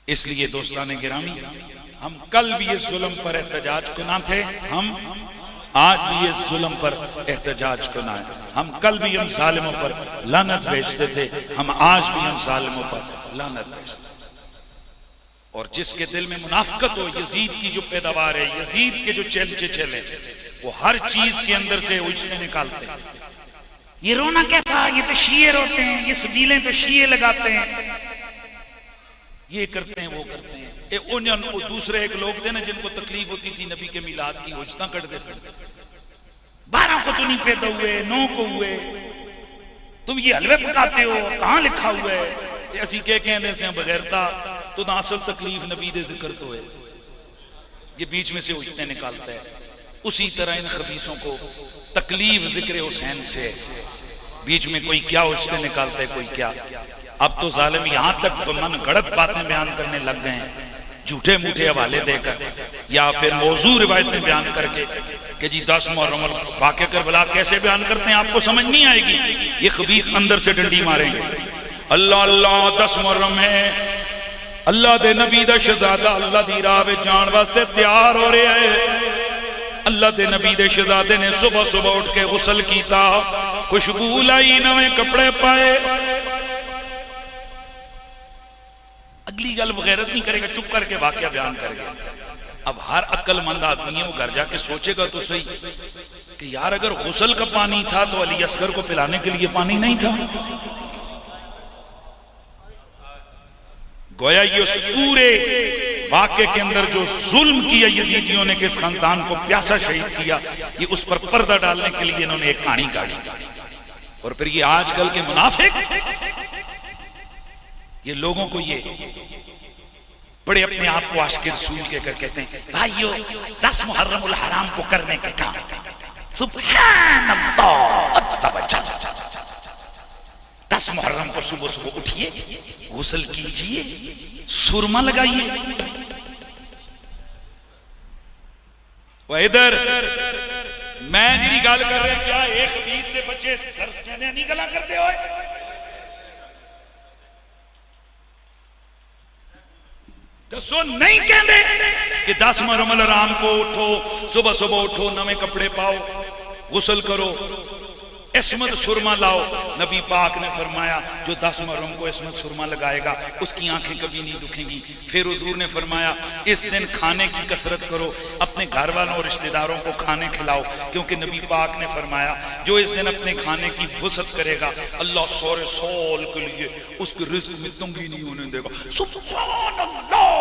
اس لیے دوستان گرامی ہم کل بھی اس ظلم پر احتجاج کناں تھے ہم آج بھی اس ظلم پر احتجاج کناں ہیں ہم کل بھی ہم ظالموں پر لعنت بھیجتے تھے ہم آج بھی ہم ظالموں پر لعنت بھیجتے اور جس کے دل میں منافقت ہو یزید کی جو پیداوار ہے یزید کے جو چلچے چلے وہ ہر چیز کے اندر سے اجڑے نکالتے ہیں یہ رونا کیسا یہ تو شیعہ روتے ہیں یہ سبیلیں تو شیعہ لگاتے ہیں یہ کرتے ہیں وہ کرتے ہیں دوسرے ایک لوگ تھے نا جن کو تکلیف ہوتی تھی نبی کے میلاد کی اجتاں کٹ دے سکتے 12 کو تو نہیں پیدا ہوئے 9 کو ہوئے تم یہ حلوے پکاتے ہو کہاں لکھا ہوا ہے یہ اسی کہندے سے بغیرتا تو نہ اصل تکلیف نبی دے ذکر تو ہے یہ بیچ میں سے اجتاں نکالتا ہے اسی طرح ان خبیثوں کو تکلیف ذکر حسین سے بیچ میں کوئی کیا اجتاں نکالتا ہے کوئی کیا اب تو ظالم یہاں تک من گھڑت باتیں بیان کرنے لگ گئے ہیں جھوٹے موٹے حوالے دے کر یا پھر موضوع روایتیں بیان کر کے کہ جی 10 محرم واقعہ کربلا کیسے بیان کرتے ہیں آپ کو سمجھ نہیں آئے گی یہ خبیث اندر سے ڈنڈی ماریں گے اللہ اللہ 10 محرم ہے اللہ دے نبی دا شہزادہ اللہ دی راہ وچ جان واسطے تیار ہو رہے ہیں اللہ دے نبی دے شہزادے نے صبح صبح اٹھ کے غسل کیتا خوشبو لائی نویں کپڑے پائے اگلی گل بغیرت نہیں کرے گا چپ کر کے واقعہ بیان کرے گا اب ہر عقل مند آدمی ہے وہ گھر جا کے سوچے گا تو صحیح کہ یار اگر غسل کا پانی تھا تو علی اصغر کو پلانے کے لیے پانی نہیں تھا گویا یہ اس پورے واقعے کے اندر جو ظلم کیا یزیدیوں نے کہ اس خاندان کو پیاسا شہید کیا یہ اس پر پردہ ڈالنے کے لیے انہوں نے ایک کہانی گاڑی اور پھر یہ آج کل کے منافق یہ لوگوں کو یہ بڑے اپنے آپ کو عاشق رسول کے کر کہتے ہیں بھائیو 10 محرم الحرام کو کرنے کے کام سبحان اللہ 10 محرم کو صبح صبح اٹھئے غسل کیجئے سرما لگائیے وہ ادھر میں جی گل کر رہا کیا ایک حدیث دے بچے درس دینے نہیں گلا کرتے ہوئے دسو نہیں کہندے کہ 10 محرم الحرام کو اٹھو صبح صبح اٹھو نویں کپڑے پاؤ غسل کرو عصمت سرما لاؤ. نبی پاک نے فرمایا جو 10 محرم کو عصمت سرما لگائے گا اس کی آنکھیں کبھی نہیں دکھیں گی. پھر حضور نے فرمایا اس دن کھانے کی کثرت کرو, اپنے گھر والوں اور رشتہ داروں کو کھانے کھلاؤ, کیونکہ نبی پاک نے فرمایا جو اس دن اپنے کھانے کی وسعت کرے گا اللہ سورے سال کے لیے اس کے رزق میں تنگی نہیں ہونے دے گا. سبحان اللہ.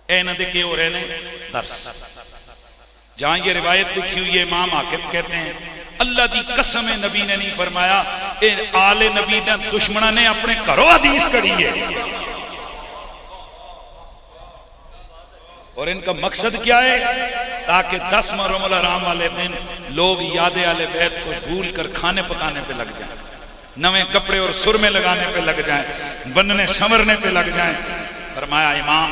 اے نہ دیکھے ہو رہے نے درس جہاں یہ روایت لکھی ہوئی ہے امام حاکم کہتے ہیں اللہ دی قسم نبی نے نہیں فرمایا اے آل نبی دے دشمنہ نے اپنے گھروں حدیث کری ہے. اور ان کا مقصد کیا ہے تاکہ 10 محرم الحرام والے دن لوگ یاد اہل بیت کو بھول کر کھانے پکانے پہ لگ جائیں, نویں کپڑے اور سرمے لگانے پہ لگ جائیں, بننے سنورنے پہ لگ جائیں. فرمایا امام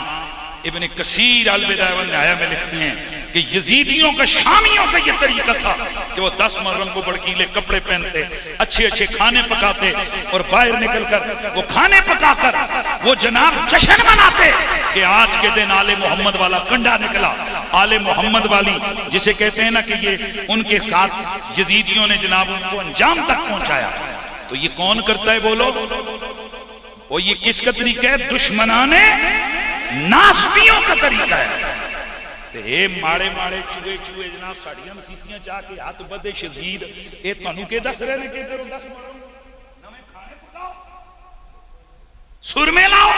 ابن کثیر البدایہ والنہایہ میں لکھتے ہیں کہ یزیدیوں کا شامیوں کا یہ طریقہ تھا کہ وہ 10 محرم کو بڑکیلے کپڑے پہنتے, اچھے اچھے کھانے پکاتے اور باہر نکل کر وہ کھانے پکا کر وہ جناب جشن مناتے کہ آج کے دن آل محمد والا کنڈا نکلا. آل محمد والی جسے کہتے ہیں نا کہ یہ ان کے ساتھ یزیدیوں نے جناب ان کو انجام تک پہنچایا. تو یہ کون کرتا ہے بولو؟ وہ یہ کس کا طریقہ ہے؟ دشمنان ناسبیوں کا طریقہ ہے. اے ماڑے ماڑے چوئے چوئے جناب ساڑیاں مسیحیاں چاہ کے ہاتھ بدے شزید اے تانوں کے دس رہے نے کہ کرو 10 محرم نویں کھانے پکاؤ سرمے لاؤ.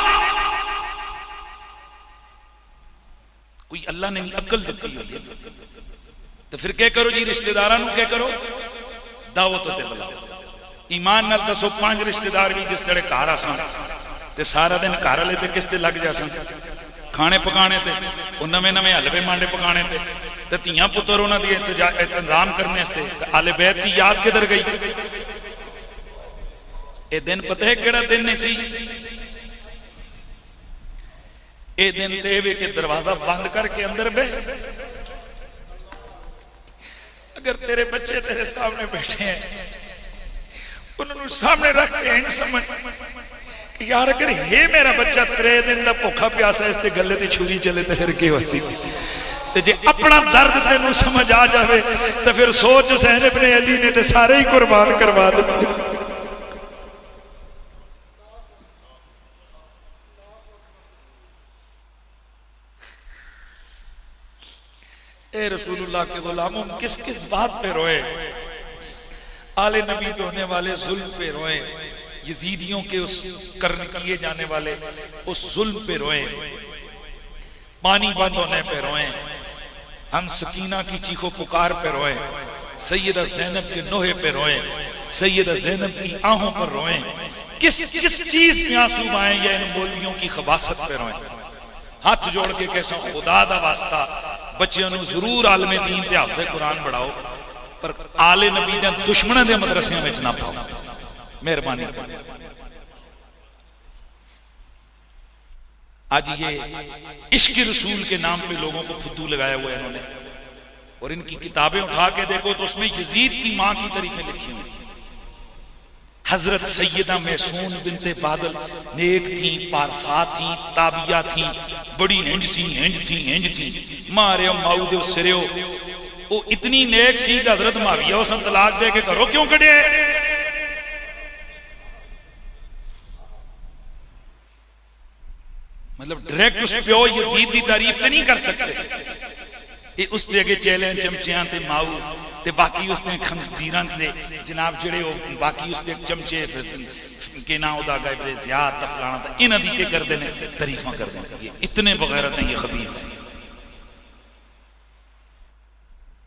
کوئی اللہ نے عقل دیتی ہوئی تو پھر کیا کرو جی رشتہ دارانوں کیا کرو دعوت تے بلاؤ. ایمان نال دسو 5 رشتہ دار بھی جس طرح گھر آسان تے سارا دن گھر والے تے کس تے لگ جاسن کھانے پکانے تے وہ نویں نویں حلوے مانڈے پکانے تے تیاں پتر انہاں دی انتظام کرنے استے آل بیت دی یاد کدھر گئی؟ اے دن پتہ ہے کیڑا دن نہیں سی؟ اے دن تے وے کہ دروازہ بند کر کے اندر بے اگر تیرے بچے تیرے سامنے بیٹھے ہیں انہوں سامنے رکھ کے ان سمجھ یار اگر یہ میرا بچہ 3 دن دا بھوکا پیاسا اس تے گلے تے چھری چلے تے پھر کی وسی تے جے اپنا درد تینوں سمجھ آ جاوے تے پھر سوچ حسین ابن علی نے تے سارے ہی قربان کروا دیتے. اے رسول اللہ کے غلاموں کس کس بات پہ روئے؟ آل نبی پہ ہونے والے ظلم پہ روئے, یزیدیوں کے اس کرن کیے جانے والے اس ظلم پہ روئے, پانی بند ہونے پہ روئے, ہم سکینہ کی چیخو پکار پہ روئے, سیدہ زینب کے نوحے پہ روئے, سیدہ زینب کی آنکھوں پر روئے. کس چیز میں آنسو بائیں یا ان مولویوں کی خباثت پہ روئے؟ ہاتھ جوڑ کے کیسا خدا دا واسطہ بچیاں نو ضرور عالم دین تے حافظ قرآن بڑھاؤ پر آل نبی دے دشمنوں دے مدرسیاں وچ نہ پاؤ. مہربانی آج یہ عشق رسول کے نام پہ لوگوں کو فدو لگایا ہوا ہے انہوں نے, اور ان کی کتابیں اٹھا کے دیکھو تو اس میں یزید کی ماں کی تعریفیں لکھی ہوئی. حضرت سیدہ میسون بنت بادل نیک تھیں, پارسا تھیں, تابیہ تھیں, بڑی ہنج تھیں, مارے ماؤ دے سریو وہ اتنی نیک سی کہ حضرت معاویہ اس نے طلاق دے کے کرو کیوں کڑے؟ مطلب ڈائریکٹ اس پیو یزید دی تعریف تے نہیں کر سکتے. اس دے اگے چیلیں چمچیاں تے ماؤ تے باقی اس نے خنزیران تے جناب جڑے ہو باقی اس دے چمچے کے نا ادا گئے بڑے زیاد تفلانا تا انہ دی کے کر دینے تعریفاں کر دینے. یہ اتنے بغیرت ہیں, یہ خبیث ہیں.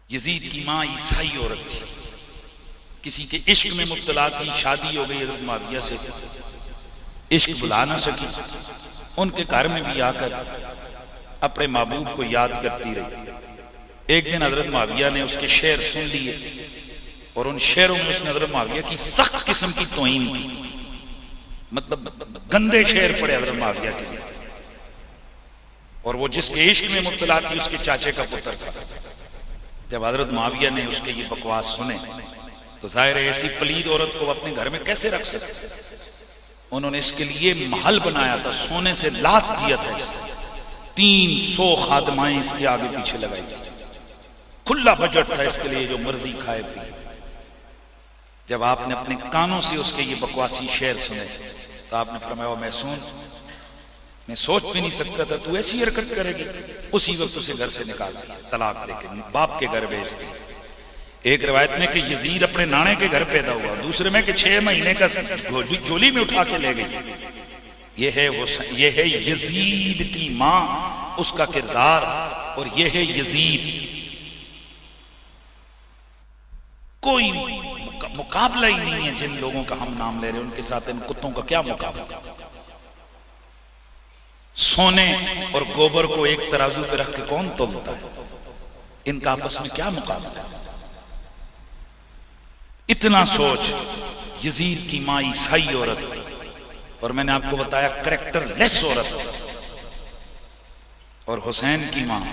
یزید کی ماں عیسائی عورت تھی, کسی کے عشق میں مبتلا تھی, شادی ہو گئی حضرت معاویہ سے, عشق بلا نہ سکی, ان کے گھر میں بھی آ کر اپنے محبوب کو یاد کرتی رہی. ایک دن حضرت معاویہ نے اس کے شعر سن لیے اور ان شعروں میں اس نے حضرت معاویہ کی سخت قسم کی توہین کی, مطلب گندے شعر پڑے حضرت معاویہ کے لیے. اور وہ جس کے عشق میں مبتلا تھی اس کے چاچے کا پتر تھا. جب حضرت معاویہ نے اس کے یہ بکواس سنے تو ظاہر ہے ایسی پلید عورت کو اپنے گھر میں کیسے رکھ سکتے؟ انہوں نے اس کے لیے محل بنایا تھا، سونے سے لات دیا تھا، 300 خادمائیں اس کے آگے پیچھے لگائی تھی، کھلا بجٹ تھا اس کے لیے، جو مرضی کھائے پیے۔ جب آپ نے اپنے کانوں سے اس کے یہ بکواسی شعر سنے تو آپ نے فرمایا محسون، میں سوچ بھی نہیں سکتا تھا تو ایسی حرکت کرے گی۔ اسی وقت اسے گھر سے نکال دیا، طلاق دے کے باپ کے گھر بھیج دی۔ ایک روایت میں کہ یزید اپنے نانے کے گھر پیدا ہوا، دوسرے میں کہ 6 مہینے کا جولی میں اٹھا کے لے گئی۔ یہ ہے یزید کی ماں، اس کا کردار، اور یہ ہے یزید۔ کوئی مقابلہ ہی نہیں ہے جن لوگوں کا ہم نام لے رہے ہیں، ان کے ساتھ ان کتوں کا کیا مقابلہ؟ سونے اور گوبر کو ایک ترازو پہ رکھ کے کون تولتا ہے؟ ان کا آپس میں کیا مقابلہ ہے؟ اتنا سوچ، یزید کی ماں عیسائی عورت، اور میں نے آپ کو بتایا کریکٹر لیس عورت، اور حسین کی ماں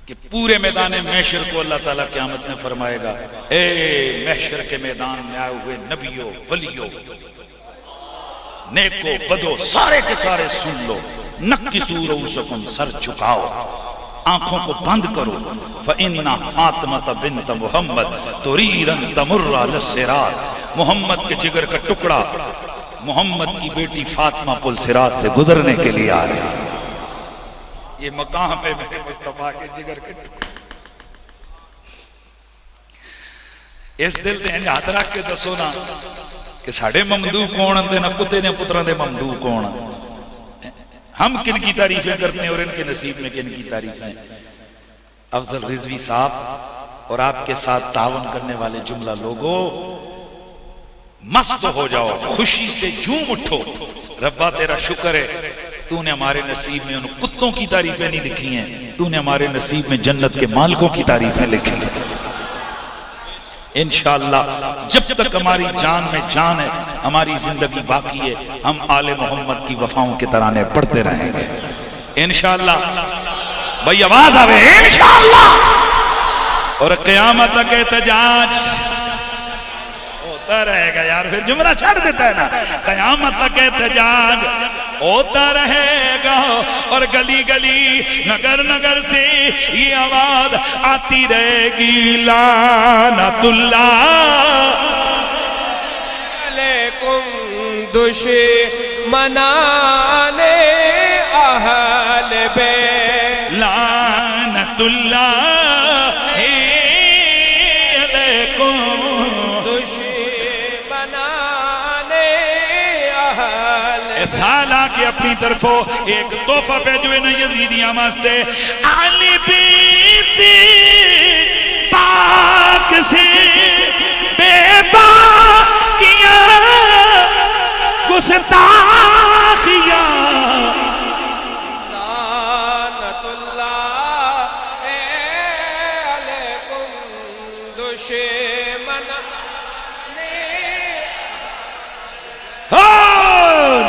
کہ پورے میدان محشر کو اللہ تعالیٰ قیامت میں فرمائے گا، اے محشر کے میدان میں آئے ہوئے نبیوں، ولیوں، نیکو بدو، سارے کے سارے سن لو، نَكِّسُوا رُؤُوسَكُمْ، سر جھکاؤ، آنکھوں کو بند کرو، فَإِنَّ فَاطِمَةَ بِنْتَ مُحَمَّدْ تُرِيدُ أَن تَمُرَّ عَلَى الصِّرَاطِ، محمد کے جگر کا ٹکڑا، محمد کی بیٹی فاطمہ پل صراط سے گزرنے کے لیے آ رہے ہیں۔ یہ مقام ہے میرے مصطفیٰ کے جگر کے ٹکڑے۔ اس دل نے یاد رکھ کے دسو نا کہ ساڑھے ممدوح کون ہیں نہ کتے نے پتران دے ممدوح کون ہیں؟ ہم کن کی تعریفیں کرتے ہیں اور ان کے نصیب میں کن کی تعریفیں؟ افضل رضوی صاحب اور آپ کے ساتھ تعاون کرنے والے جملہ لوگوں، مست ہو جاؤ، خوشی سے جھوم اٹھو، ربا تیرا شکر ہے تو نے ہمارے نصیب میں ان کتوں کی تعریفیں نہیں لکھی ہیں، تو نے ہمارے نصیب میں جنت کے مالکوں کی تعریفیں لکھی ہیں۔ انشاءاللہ جب تک ہماری جان میں جان ہے، ہماری زندگی باقی ہے، ہم آل محمد کی وفاؤں کے ترانے پڑھتے رہیں گے انشاءاللہ۔ بھائی آواز آوے انشاءاللہ۔ اور قیامت تک احتجاج ہوتا رہے گا، یار پھر جملہ چھاڑ دیتا ہے نا، قیامت تک احتجاج ہوتا رہے گا، اور گلی گلی نگر نگر سے یہ آواز آتی رہے گی، لعنت اللہ علیکم دشمنان اہل بیت، لعنت اللہ سالہ کے اپنی طرفوں ایک تحفہ بھیجوے نا یزیدیاں واسطے، علی بیت پاک سے بے باکیاں گستاخیاں، لعنت اللہ علیکم دشمنان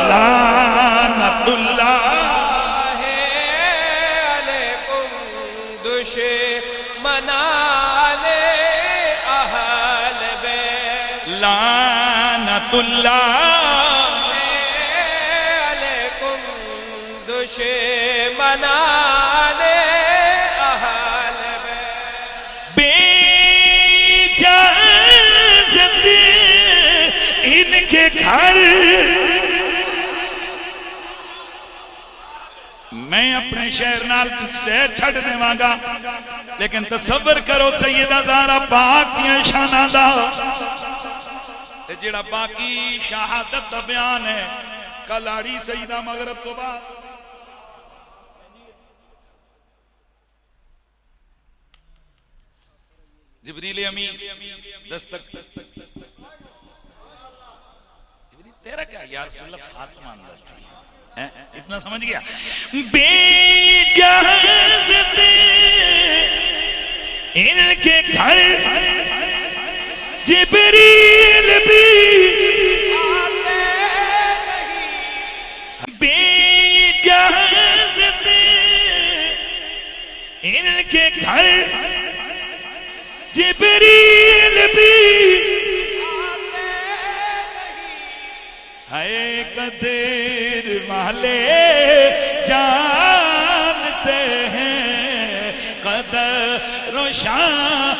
لعنت اللہ علیکم دشمنان اہل بیت، لعنت اللہ علیکم دشمنان اہل بیت، بے اجازت ان کے گھر میں اپنے شہر نال سٹیج چھڑنے مانگا، لیکن تصور کرو سیدہ زہرا پاک دیا شانہ دا تے جڑا باقی شہادت دا بیان ہے کلاڑی سیدہ مغرب تو بعد جبریل امین دستک جبریل تیرا کیا یا رسول اللہ فاطمہ اندر تھی، اتنا سمجھ گیا؟ بے اجازت ان کے گھر جبریل بھی آتے نہیں، بے اجازت دل کے گھر جبریل بھی ہے قدر والے جانتے ہیں قدر و شان